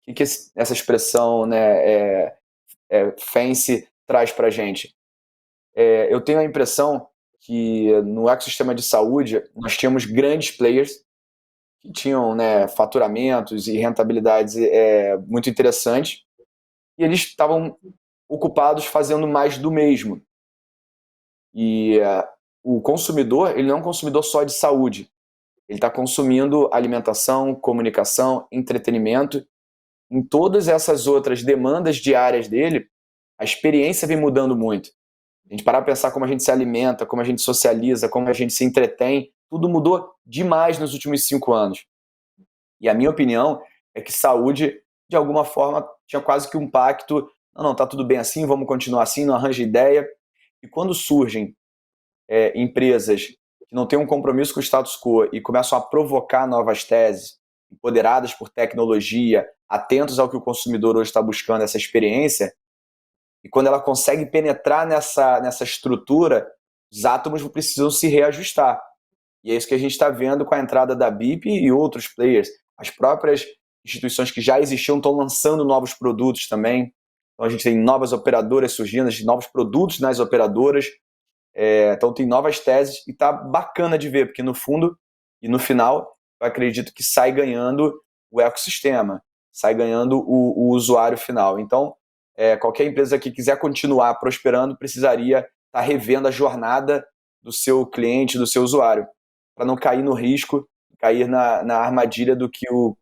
O que essa expressão, né, fancy traz para a gente? Eu tenho a impressão que no ecossistema de saúde nós tínhamos grandes players que tinham, né, faturamentos e rentabilidades muito interessantes, e eles estavam ocupados fazendo mais do mesmo. E o consumidor, ele não é um consumidor só de saúde, ele está consumindo alimentação, comunicação, entretenimento. Em todas essas outras demandas diárias dele, a experiência vem mudando muito. A gente parar para pensar como a gente se alimenta, como a gente socializa, como a gente se entretém, tudo mudou demais nos últimos 5 anos. E a minha opinião é que saúde, de alguma forma, tinha quase que um pacto, não, tá tudo bem assim, vamos continuar assim, não arranja ideia. E quando surgem empresas que não têm um compromisso com o status quo e começam a provocar novas teses, empoderadas por tecnologia, atentos ao que o consumidor hoje está buscando, essa experiência, e quando ela consegue penetrar nessa estrutura, os átomos precisam se reajustar. E é isso que a gente está vendo com a entrada da BIP e outros players. As próprias instituições que já existiam estão lançando novos produtos também. Então a gente tem novas operadoras surgindo, novos produtos nas operadoras. Então tem novas teses e está bacana de ver, porque no fundo e no final eu acredito que sai ganhando o ecossistema, sai ganhando o usuário final. Então qualquer empresa que quiser continuar prosperando precisaria estar revendo a jornada do seu cliente, do seu usuário, para não cair no risco, cair na armadilha do que o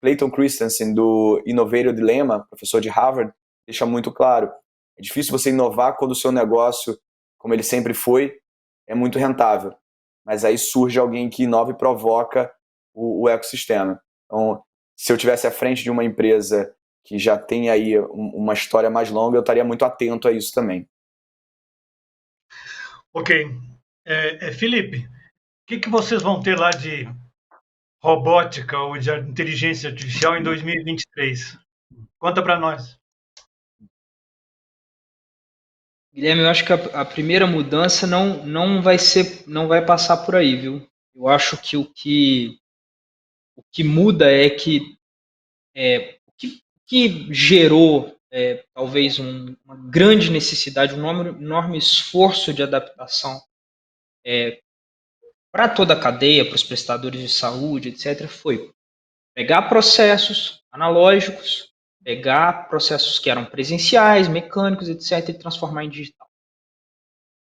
Clayton Christensen, do Innovator Dilemma, professor de Harvard, deixa muito claro. É difícil você inovar quando o seu negócio, como ele sempre foi, é muito rentável. Mas aí surge alguém que inova e provoca o ecossistema. Então, se eu estivesse à frente de uma empresa que já tem aí uma história mais longa, eu estaria muito atento a isso também. Ok. Felipe, o que vocês vão ter lá de robótica ou de inteligência artificial em 2023? Conta para nós. Guilherme, eu acho que a primeira mudança não vai passar por aí, viu? Eu acho que o que muda é que o que gerou talvez uma grande necessidade, um enorme esforço de adaptação para toda a cadeia, para os prestadores de saúde, etc., foi pegar processos analógicos, pegar processos que eram presenciais, mecânicos, etc., e transformar em digital.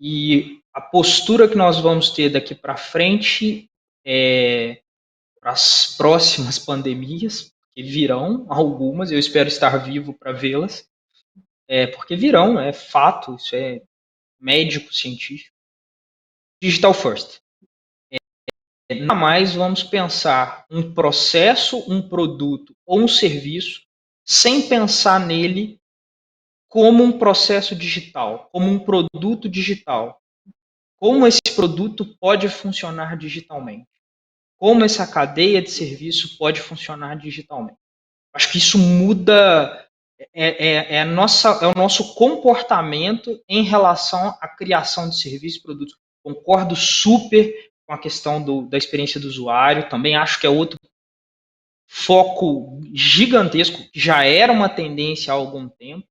E a postura que nós vamos ter daqui para frente para as próximas pandemias, que virão algumas, eu espero estar vivo para vê-las, porque virão, é fato, isso é médico, científico. Digital first. Nada mais vamos pensar um processo, um produto ou um serviço sem pensar nele como um processo digital, como um produto digital. Como esse produto pode funcionar digitalmente? Como essa cadeia de serviço pode funcionar digitalmente? Acho que isso muda é o nosso comportamento em relação à criação de serviços e produtos. Concordo super com a questão da experiência do usuário, também acho que é outro foco gigantesco, que já era uma tendência há algum tempo,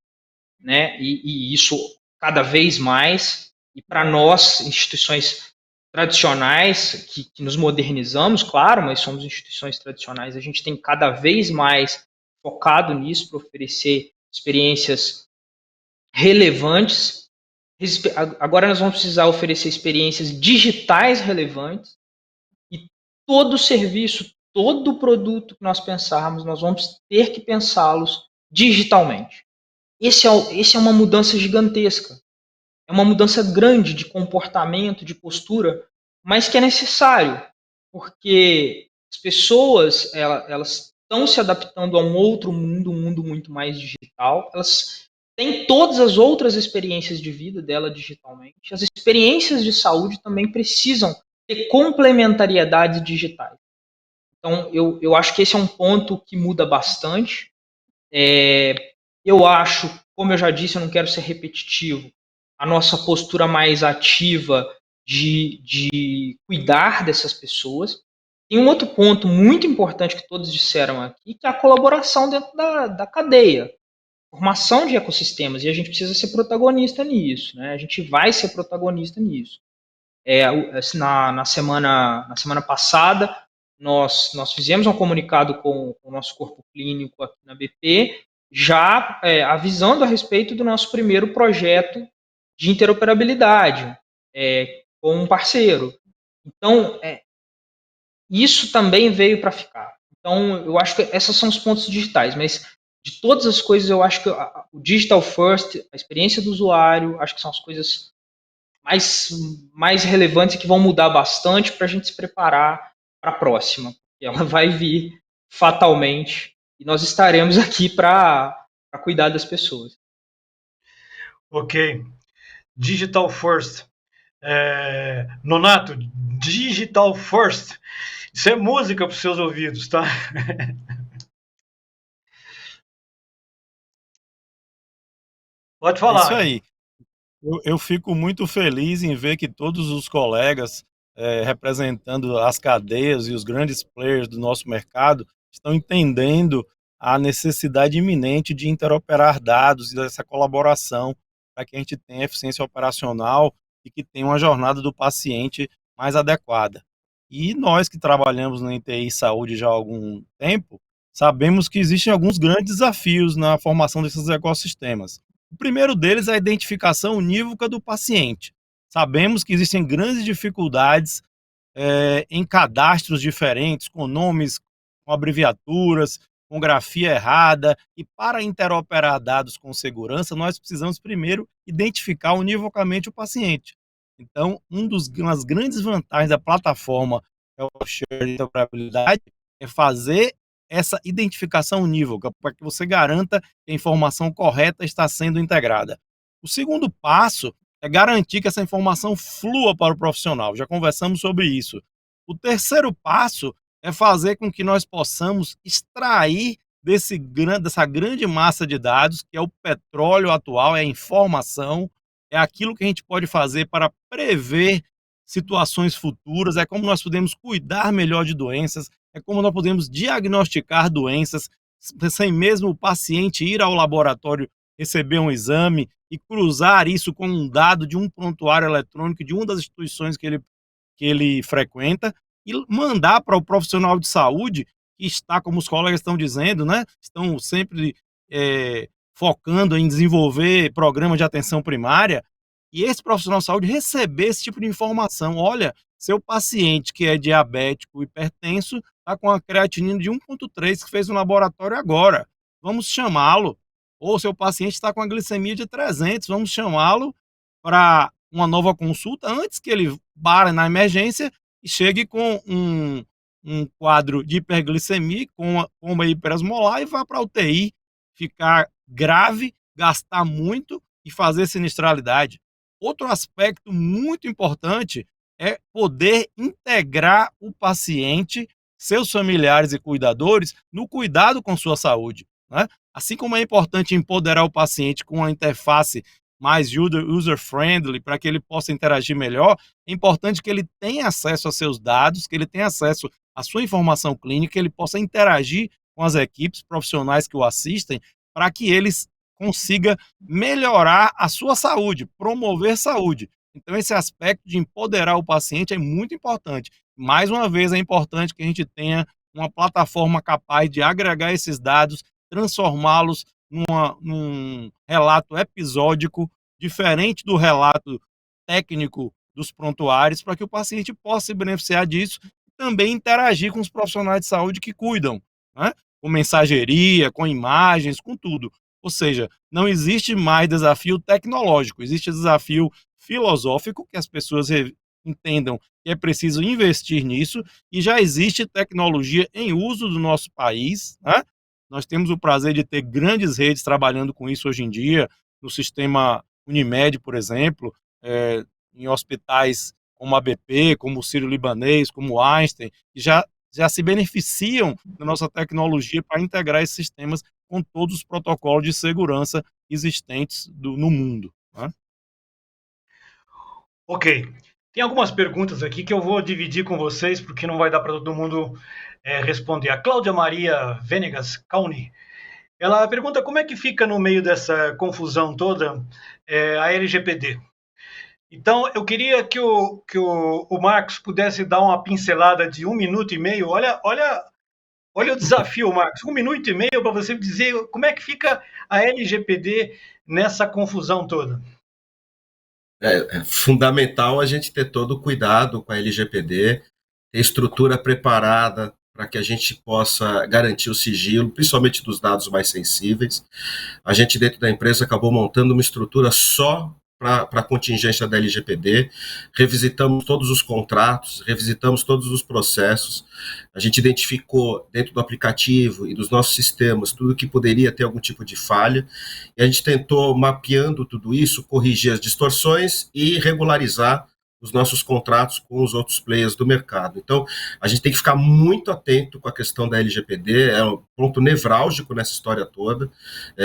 né? E isso cada vez mais, e para nós, instituições tradicionais, que nos modernizamos, claro, mas somos instituições tradicionais, a gente tem cada vez mais focado nisso para oferecer experiências relevantes. Agora nós vamos precisar oferecer experiências digitais relevantes e todo serviço, todo produto que nós pensarmos, nós vamos ter que pensá-los digitalmente. Esse é uma mudança gigantesca. É uma mudança grande de comportamento, de postura, mas que é necessário, porque as pessoas elas estão se adaptando a um outro mundo, um mundo muito mais digital. Elas têm todas as outras experiências de vida dela digitalmente. As experiências de saúde também precisam ter complementariedades digitais. Então, eu acho que esse é um ponto que muda bastante. Eu acho, como eu já disse, eu não quero ser repetitivo, a nossa postura mais ativa de cuidar dessas pessoas. Tem um outro ponto muito importante que todos disseram aqui, que é a colaboração dentro da cadeia. Formação de ecossistemas, e a gente precisa ser protagonista nisso, né? A gente vai ser protagonista nisso. Na semana passada, nós fizemos um comunicado com o nosso corpo clínico aqui na BP, já avisando a respeito do nosso primeiro projeto de interoperabilidade com um parceiro. Então, isso também veio para ficar. Então, eu acho que esses são os pontos digitais, mas de todas as coisas, eu acho que o digital first, a experiência do usuário, acho que são as coisas mais relevantes que vão mudar bastante para a gente se preparar para a próxima. E ela vai vir fatalmente e nós estaremos aqui para cuidar das pessoas. Ok. Digital first. Nonato, digital first. Isso é música para os seus ouvidos, tá? Pode falar. É isso aí. Eu fico muito feliz em ver que todos os colegas representando as cadeias e os grandes players do nosso mercado estão entendendo a necessidade iminente de interoperar dados e dessa colaboração para que a gente tenha eficiência operacional e que tenha uma jornada do paciente mais adequada. E nós que trabalhamos na TI Saúde já há algum tempo, sabemos que existem alguns grandes desafios na formação desses ecossistemas. O primeiro deles é a identificação unívoca do paciente. Sabemos que existem grandes dificuldades em cadastros diferentes, com nomes, com abreviaturas, com grafia errada, e para interoperar dados com segurança, nós precisamos primeiro identificar univocamente o paciente. Então, uma das grandes vantagens da plataforma Healthshare de interoperabilidade é fazer essa identificação unívoca, para que você garanta que a informação correta está sendo integrada. O segundo passo é garantir que essa informação flua para o profissional. Já conversamos sobre isso. O terceiro passo é fazer com que nós possamos extrair dessa grande massa de dados, que é o petróleo atual, é a informação, é aquilo que a gente pode fazer para prever situações futuras, é como nós podemos cuidar melhor de doenças, é como nós podemos diagnosticar doenças sem mesmo o paciente ir ao laboratório receber um exame e cruzar isso com um dado de um prontuário eletrônico de uma das instituições que ele frequenta e mandar para o profissional de saúde que está, como os colegas estão dizendo, né, estão sempre focando em desenvolver programas de atenção primária, e esse profissional de saúde receber esse tipo de informação. Olha, seu paciente que é diabético, hipertenso, está com a creatinina de 1,3 que fez no laboratório agora, vamos chamá-lo. Ou seu paciente está com a glicemia de 300, vamos chamá-lo para uma nova consulta antes que ele bare na emergência e chegue com um quadro de hiperglicemia, com uma hiperosmolar e vá para a UTI, ficar grave, gastar muito e fazer sinistralidade. Outro aspecto muito importante é poder integrar o paciente, seus familiares e cuidadores, no cuidado com sua saúde, né? Assim como é importante empoderar o paciente com uma interface mais user-friendly, para que ele possa interagir melhor, é importante que ele tenha acesso a seus dados, que ele tenha acesso à sua informação clínica, que ele possa interagir com as equipes profissionais que o assistem, para que eles consiga melhorar a sua saúde, promover saúde. Então, esse aspecto de empoderar o paciente é muito importante. Mais uma vez, é importante que a gente tenha uma plataforma capaz de agregar esses dados, transformá-los num relato episódico, diferente do relato técnico dos prontuários, para que o paciente possa se beneficiar disso e também interagir com os profissionais de saúde que cuidam, né? Com mensageria, com imagens, com tudo. Ou seja, não existe mais desafio tecnológico, existe desafio filosófico, que as pessoas entendam que é preciso investir nisso, e já existe tecnologia em uso do nosso país, né? Nós temos o prazer de ter grandes redes trabalhando com isso hoje em dia, no sistema Unimed, por exemplo, em hospitais como a BP, como o Sírio-Libanês, como o Einstein, que já se beneficiam da nossa tecnologia para integrar esses sistemas com todos os protocolos de segurança existentes no mundo, né? Ok. Tem algumas perguntas aqui que eu vou dividir com vocês, porque não vai dar para todo mundo responder. A Cláudia Maria Venegas Cauni, ela pergunta como é que fica no meio dessa confusão toda a LGPD. Então, eu queria que o Marcos pudesse dar uma pincelada de 1 minuto e meio. Olha o desafio, Marcos. 1 minuto e meio para você dizer como é que fica a LGPD nessa confusão toda. É fundamental a gente ter todo o cuidado com a LGPD, ter estrutura preparada para que a gente possa garantir o sigilo, principalmente dos dados mais sensíveis. A gente, dentro da empresa, acabou montando uma estrutura só para a contingência da LGPD, revisitamos todos os contratos, revisitamos todos os processos, a gente identificou dentro do aplicativo e dos nossos sistemas tudo que poderia ter algum tipo de falha, e a gente tentou, mapeando tudo isso, corrigir as distorções e regularizar os nossos contratos com os outros players do mercado. Então, a gente tem que ficar muito atento com a questão da LGPD, é um ponto nevrálgico nessa história toda.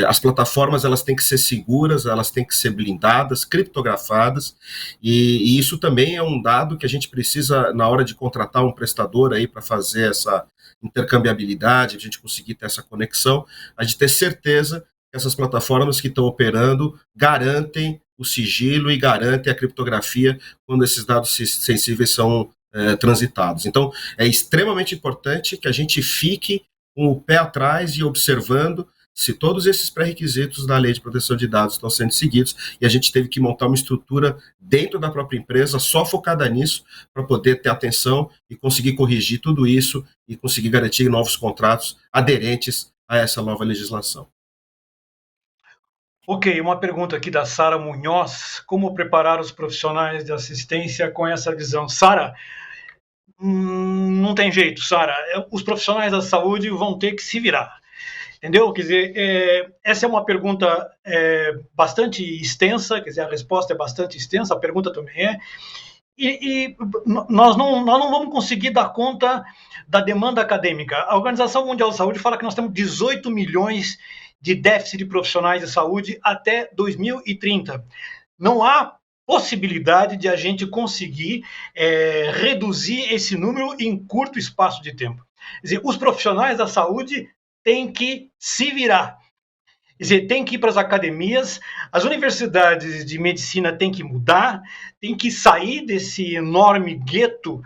As plataformas, elas têm que ser seguras, elas têm que ser blindadas, criptografadas, e isso também é um dado que a gente precisa, na hora de contratar um prestador aí para fazer essa intercambiabilidade, a gente conseguir ter essa conexão, a gente ter certeza que essas plataformas que estão operando garantem o sigilo e garante a criptografia quando esses dados sensíveis são transitados. Então, é extremamente importante que a gente fique com o pé atrás e observando se todos esses pré-requisitos da Lei de Proteção de Dados estão sendo seguidos, e a gente teve que montar uma estrutura dentro da própria empresa só focada nisso, para poder ter atenção e conseguir corrigir tudo isso e conseguir garantir novos contratos aderentes a essa nova legislação. Ok, uma pergunta aqui da Sara Munhoz. Como preparar os profissionais de assistência com essa visão? Sara, não tem jeito, Sara. Os profissionais da saúde vão ter que se virar. Entendeu? Quer dizer, essa é uma pergunta bastante extensa, quer dizer, a resposta é bastante extensa, a pergunta também é. E nós não vamos conseguir dar conta da demanda acadêmica. A Organização Mundial de Saúde fala que nós temos 18 milhões de déficit de profissionais de saúde até 2030. Não há possibilidade de a gente conseguir reduzir esse número em curto espaço de tempo. Quer dizer, os profissionais da saúde têm que se virar. Quer dizer, tem que ir para as academias, as universidades de medicina têm que mudar, tem que sair desse enorme gueto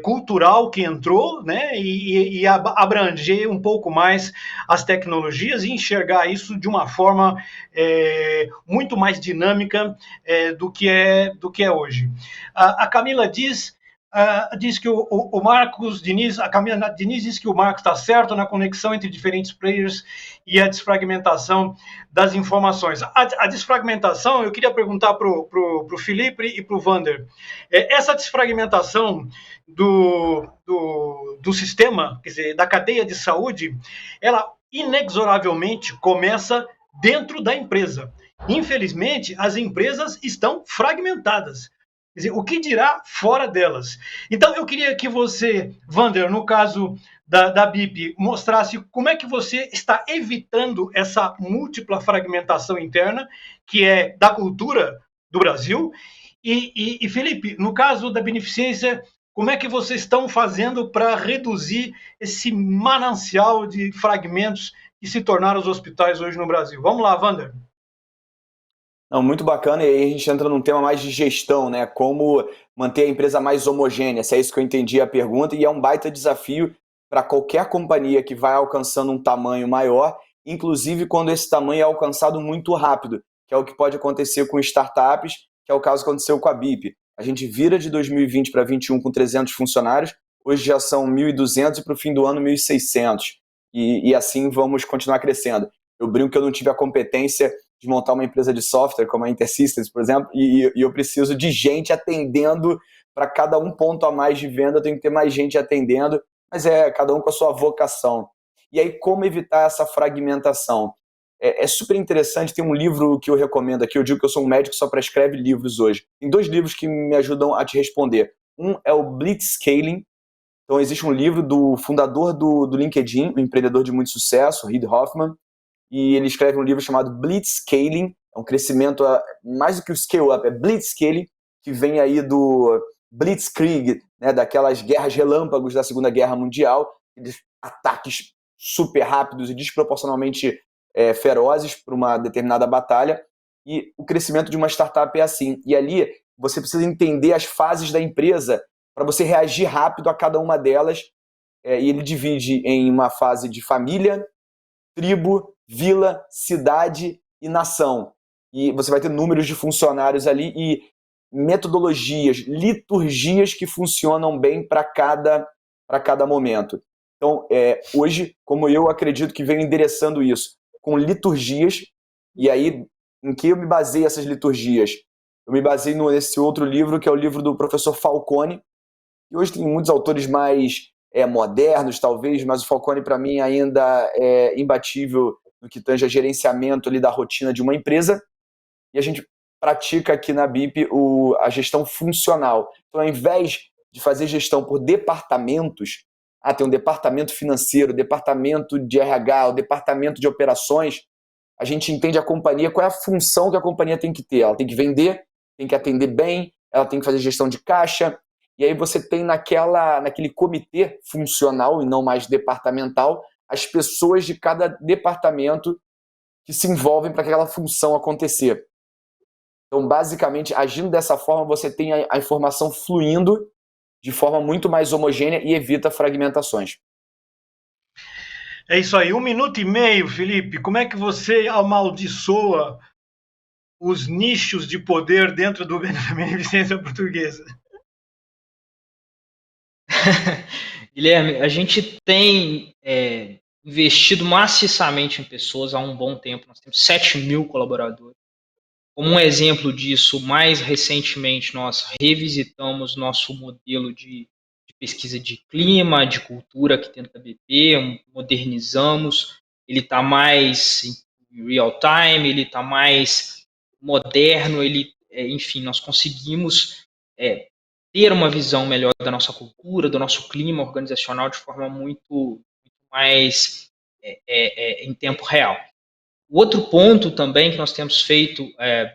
cultural que entrou, né, e abranger um pouco mais as tecnologias e enxergar isso de uma forma muito mais dinâmica do que é hoje. A Camila diz que o Marcos Diniz, a Camila Diniz diz que o Marcos está certo na conexão entre diferentes players e a desfragmentação das informações. A desfragmentação, eu queria perguntar para o Felipe e para o Vander, essa desfragmentação do sistema, quer dizer, da cadeia de saúde, ela inexoravelmente começa dentro da empresa. Infelizmente, as empresas estão fragmentadas. Quer dizer, o que dirá fora delas? Então, eu queria que você, Vander, no caso da BIP, mostrasse como é que você está evitando essa múltipla fragmentação interna, que é da cultura do Brasil. E Felipe, no caso da beneficência, como é que vocês estão fazendo para reduzir esse manancial de fragmentos que se tornaram os hospitais hoje no Brasil? Vamos lá, Vander. Não, muito bacana, e aí a gente entra num tema mais de gestão, né? Como manter a empresa mais homogênea, se é isso que eu entendi a pergunta, e é um baita desafio para qualquer companhia que vai alcançando um tamanho maior, inclusive quando esse tamanho é alcançado muito rápido, que é o que pode acontecer com startups, que é o caso que aconteceu com a BIP. A gente vira de 2020 para 2021 com 300 funcionários, hoje já são 1.200 e para o fim do ano 1.600. E assim vamos continuar crescendo. Eu brinco que eu não tive a competência de montar uma empresa de software como a InterSystems, por exemplo, e eu preciso de gente atendendo. Para cada um ponto a mais de venda, eu tenho que ter mais gente atendendo, mas cada um com a sua vocação. E aí, como evitar essa fragmentação? É super interessante, tem um livro que eu recomendo aqui, eu digo que eu sou um médico só para escrever livros hoje. Tem 2 livros que me ajudam a te responder. Um é o Blitzscaling. Então, existe um livro do fundador do LinkedIn, um empreendedor de muito sucesso, Reid Hoffman, e ele escreve um livro chamado Blitzscaling, é um crescimento mais do que o scale-up, é Blitzscaling, que vem aí do Blitzkrieg, né, daquelas guerras relâmpagos da Segunda Guerra Mundial, ataques super rápidos e desproporcionalmente ferozes para uma determinada batalha, e o crescimento de uma startup é assim. E ali você precisa entender as fases da empresa para você reagir rápido a cada uma delas, e ele divide em uma fase de família, tribo, vila, cidade e nação. E você vai ter números de funcionários ali e metodologias, liturgias que funcionam bem para cada momento. Então, hoje, como eu acredito que venho endereçando isso, com liturgias, e aí, em que eu me baseio essas liturgias? Eu me baseio nesse outro livro, que é o livro do professor Falcone, e hoje tem muitos autores mais modernos, talvez, mas o Falcone, para mim, ainda é imbatível no que tange a gerenciamento ali da rotina de uma empresa, e a gente pratica aqui na BIP a gestão funcional. Então, ao invés de fazer gestão por departamentos, tem um departamento financeiro, departamento de RH, o departamento de operações, a gente entende a companhia, qual é a função que a companhia tem que ter. Ela tem que vender, tem que atender bem, ela tem que fazer gestão de caixa, e aí você tem naquele comitê funcional e não mais departamental, as pessoas de cada departamento que se envolvem para aquela função acontecer. Então, basicamente, agindo dessa forma, você tem a informação fluindo de forma muito mais homogênea e evita fragmentações. É isso aí, 1 minuto e meio, Felipe. Como é que você amaldiçoa os nichos de poder dentro da beneficência portuguesa? Guilherme, a gente tem investido maciçamente em pessoas há um bom tempo. Nós temos 7.000 colaboradores. Como um exemplo disso, mais recentemente nós revisitamos nosso modelo de pesquisa de clima, de cultura aqui dentro da BP, modernizamos, ele está mais em real time, ele está mais moderno, enfim, nós conseguimos ter uma visão melhor da nossa cultura, do nosso clima organizacional de forma muito mais em tempo real. O outro ponto também que nós temos feito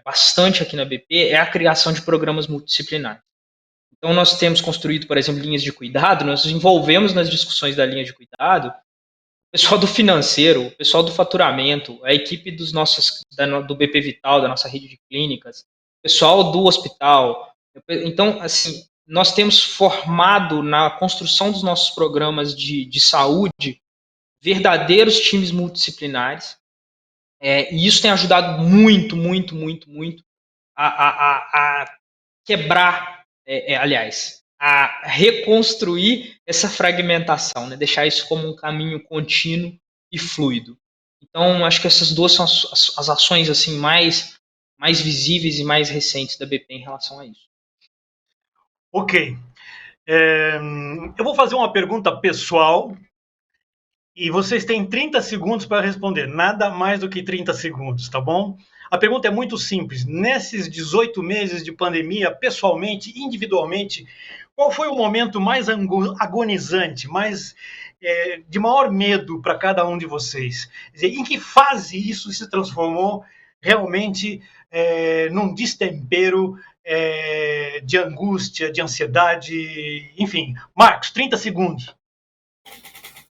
bastante aqui na BP é a criação de programas multidisciplinares. Então, nós temos construído, por exemplo, linhas de cuidado, nós nos envolvemos nas discussões da linha de cuidado pessoal do financeiro, o pessoal do faturamento, a equipe do BP Vital, da nossa rede de clínicas, o pessoal do hospital. Então, assim, nós temos formado na construção dos nossos programas de saúde verdadeiros times multidisciplinares, e isso tem ajudado muito, muito, muito, muito a quebrar, aliás, a reconstruir essa fragmentação, né? Deixar isso como um caminho contínuo e fluido. Então, acho que essas duas são as ações assim mais visíveis e mais recentes da BP em relação a isso. Ok. Eu vou fazer uma pergunta pessoal e vocês têm 30 segundos para responder, nada mais do que 30 segundos, tá bom? A pergunta é muito simples. Nesses 18 meses de pandemia, pessoalmente, individualmente, qual foi o momento mais agonizante, de maior medo para cada um de vocês? Quer dizer, em que fase isso se transformou realmente num destempero de angústia, de ansiedade, enfim. Marcos, 30 segundos.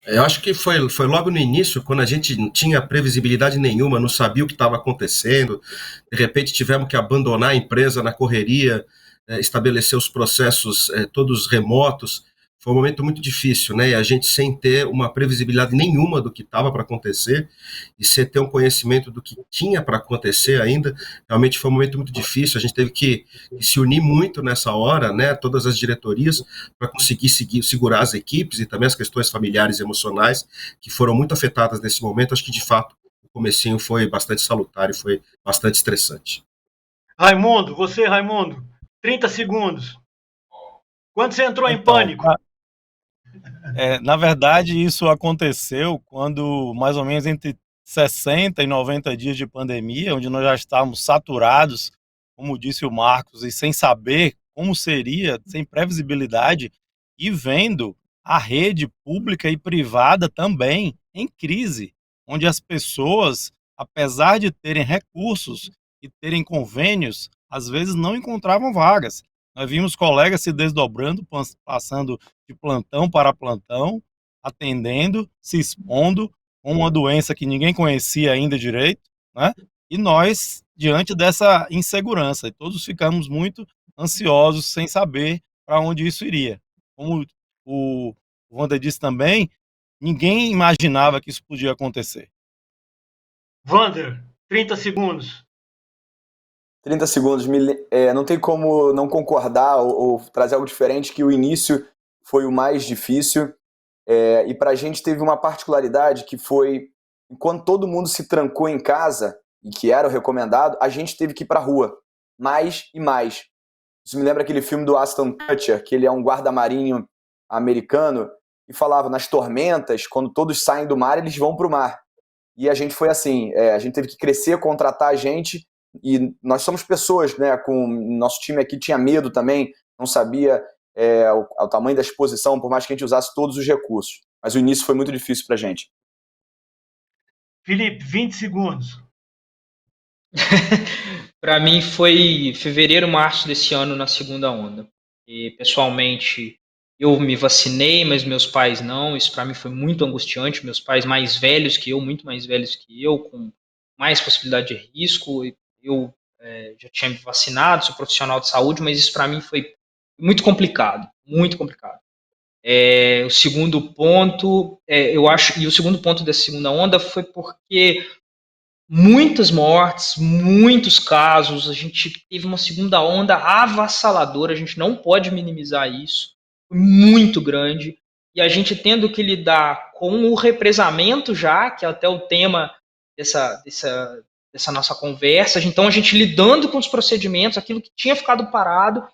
Eu acho que foi logo no início, quando a gente não tinha previsibilidade nenhuma, não sabia o que estava acontecendo, de repente tivemos que abandonar a empresa na correria, estabelecer os processos todos remotos. Foi um momento muito difícil, né? E a gente sem ter uma previsibilidade nenhuma do que estava para acontecer e sem ter um conhecimento do que tinha para acontecer ainda, realmente foi um momento muito difícil. A gente teve que se unir muito nessa hora, né? Todas as diretorias para conseguir segurar as equipes e também as questões familiares e emocionais que foram muito afetadas nesse momento. Acho que de fato o comecinho foi bastante salutar e foi bastante estressante. Raimundo, 30 segundos. Quando você entrou em Então, pânico? na verdade, isso aconteceu quando mais ou menos entre 60 e 90 dias de pandemia, onde nós já estávamos saturados, como disse o Marcos, e sem saber como seria, sem previsibilidade, e vendo a rede pública e privada também em crise, onde as pessoas, apesar de terem recursos e terem convênios, às vezes não encontravam vagas. Nós vimos colegas se desdobrando, passando de plantão para plantão, atendendo, se expondo com uma doença que ninguém conhecia ainda direito, né? E nós, diante dessa insegurança, e todos ficamos muito ansiosos, sem saber para onde isso iria. Como o Wander disse também, ninguém imaginava que isso podia acontecer. Wander, 30 segundos. 30 segundos. Não tem como não concordar ou trazer algo diferente, que o início foi o mais difícil. E para a gente teve uma particularidade que foi, enquanto todo mundo se trancou em casa, e que era o recomendado, a gente teve que ir para a rua, mais e mais. Isso me lembra aquele filme do Aston Kutcher, que ele é um guarda-marinho americano, e falava, nas tormentas, quando todos saem do mar, eles vão para o mar. E a gente foi assim, a gente teve que crescer, contratar gente, e nós somos pessoas, né, nosso time aqui tinha medo também, não sabia o tamanho da exposição, por mais que a gente usasse todos os recursos. Mas o início foi muito difícil para a gente. Felipe, 20 segundos. Para mim foi fevereiro, março desse ano na segunda onda. E pessoalmente eu me vacinei, mas meus pais não. Isso para mim foi muito angustiante. Meus pais mais velhos que eu, muito mais velhos que eu, com mais possibilidade de risco. Eu já tinha me vacinado, sou profissional de saúde, mas isso para mim foi muito complicado, muito complicado. O segundo ponto, eu acho, e o segundo ponto dessa segunda onda foi porque muitas mortes, muitos casos, a gente teve uma segunda onda avassaladora, a gente não pode minimizar isso, muito grande, e a gente tendo que lidar com o represamento já, que é até o tema dessa nossa conversa, então a gente lidando com os procedimentos, aquilo que tinha ficado parado,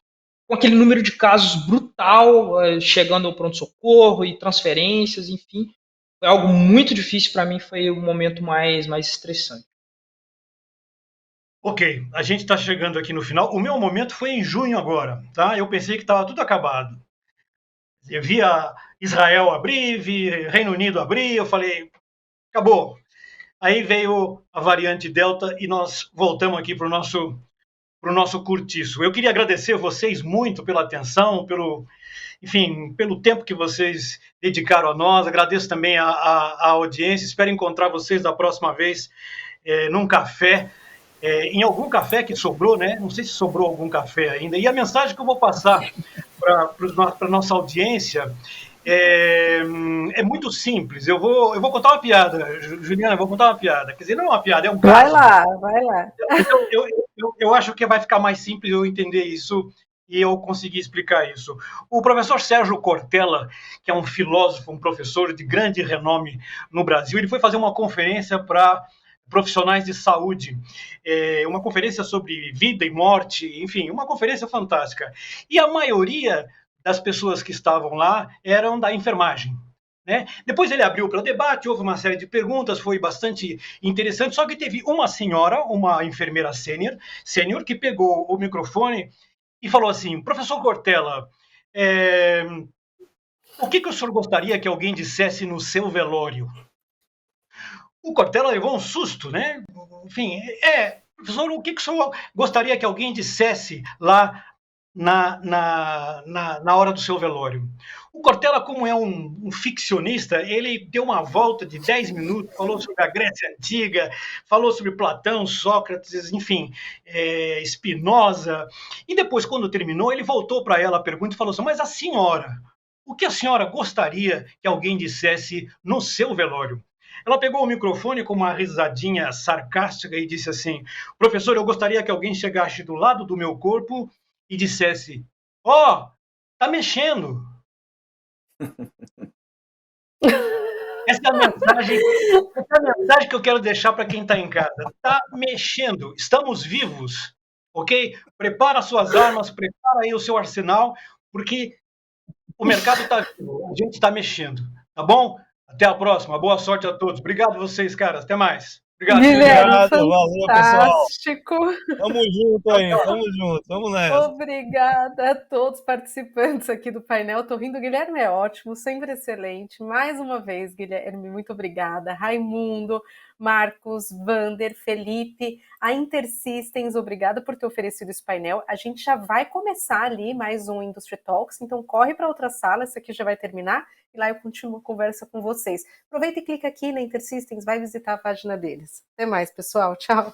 com aquele número de casos brutal, chegando ao pronto-socorro e transferências, enfim, foi algo muito difícil para mim, foi o momento mais estressante. Ok, a gente está chegando aqui no final. O meu momento foi em junho agora, tá? Eu pensei que estava tudo acabado. Eu via Israel abrir, vi Reino Unido abrir, eu falei, acabou. Aí veio a variante Delta e nós voltamos aqui para o para o nosso curtiço. Eu queria agradecer vocês muito pela atenção, enfim, pelo tempo que vocês dedicaram a nós. Agradeço também a audiência. Espero encontrar vocês da próxima vez num café, em algum café que sobrou, né? Não sei se sobrou algum café ainda. E a mensagem que eu vou passar para a nossa audiência é muito simples. Eu vou contar uma piada, Juliana, eu vou contar uma piada. Quer dizer, não é uma piada, é um caso. Vai lá. Eu acho que vai ficar mais simples eu entender isso e eu conseguir explicar isso. O professor Sérgio Cortella, que é um filósofo, um professor de grande renome no Brasil, ele foi fazer uma conferência para profissionais de saúde, uma conferência sobre vida e morte, enfim, uma conferência fantástica. E a maioria das pessoas que estavam lá eram da enfermagem. Né? Depois ele abriu para o debate, houve uma série de perguntas, foi bastante interessante, só que teve uma senhora, uma enfermeira sênior, que pegou o microfone e falou assim: professor Cortella, o que o senhor gostaria que alguém dissesse no seu velório? O Cortella levou um susto, né? Enfim, professor, o que o senhor gostaria que alguém dissesse lá na hora do seu velório? O Cortella, como é um ficcionista, ele deu uma volta de 10 minutos, falou sobre a Grécia Antiga, falou sobre Platão, Sócrates, enfim, Spinoza, e depois, quando terminou, ele voltou para ela a pergunta e falou assim: mas a senhora, o que a senhora gostaria que alguém dissesse no seu velório? Ela pegou o microfone com uma risadinha sarcástica e disse assim: professor, eu gostaria que alguém chegasse do lado do meu corpo e dissesse: tá mexendo. Essa é a mensagem que eu quero deixar para quem está em casa. Tá mexendo, estamos vivos, ok? Prepara suas armas, prepara aí o seu arsenal, porque o mercado está vivo, a gente está mexendo, tá bom? Até a próxima, boa sorte a todos. Obrigado vocês, caras, até mais. Obrigado. Guilherme, Valeu, pessoal. fantástico. Tamo junto aí, tamo junto, vamos nessa. Obrigada a todos os participantes aqui do painel. Tô rindo, o Guilherme é ótimo, sempre excelente. Mais uma vez, Guilherme, muito obrigada. Raimundo, Marcos, Vander, Felipe, a Intersystems, obrigada por ter oferecido esse painel. A gente já vai começar ali mais um Industry Talks, então corre para outra sala, essa aqui já vai terminar, e lá eu continuo a conversa com vocês. Aproveita e clica aqui na Intersystems, vai visitar a página deles. Até mais, pessoal. Tchau.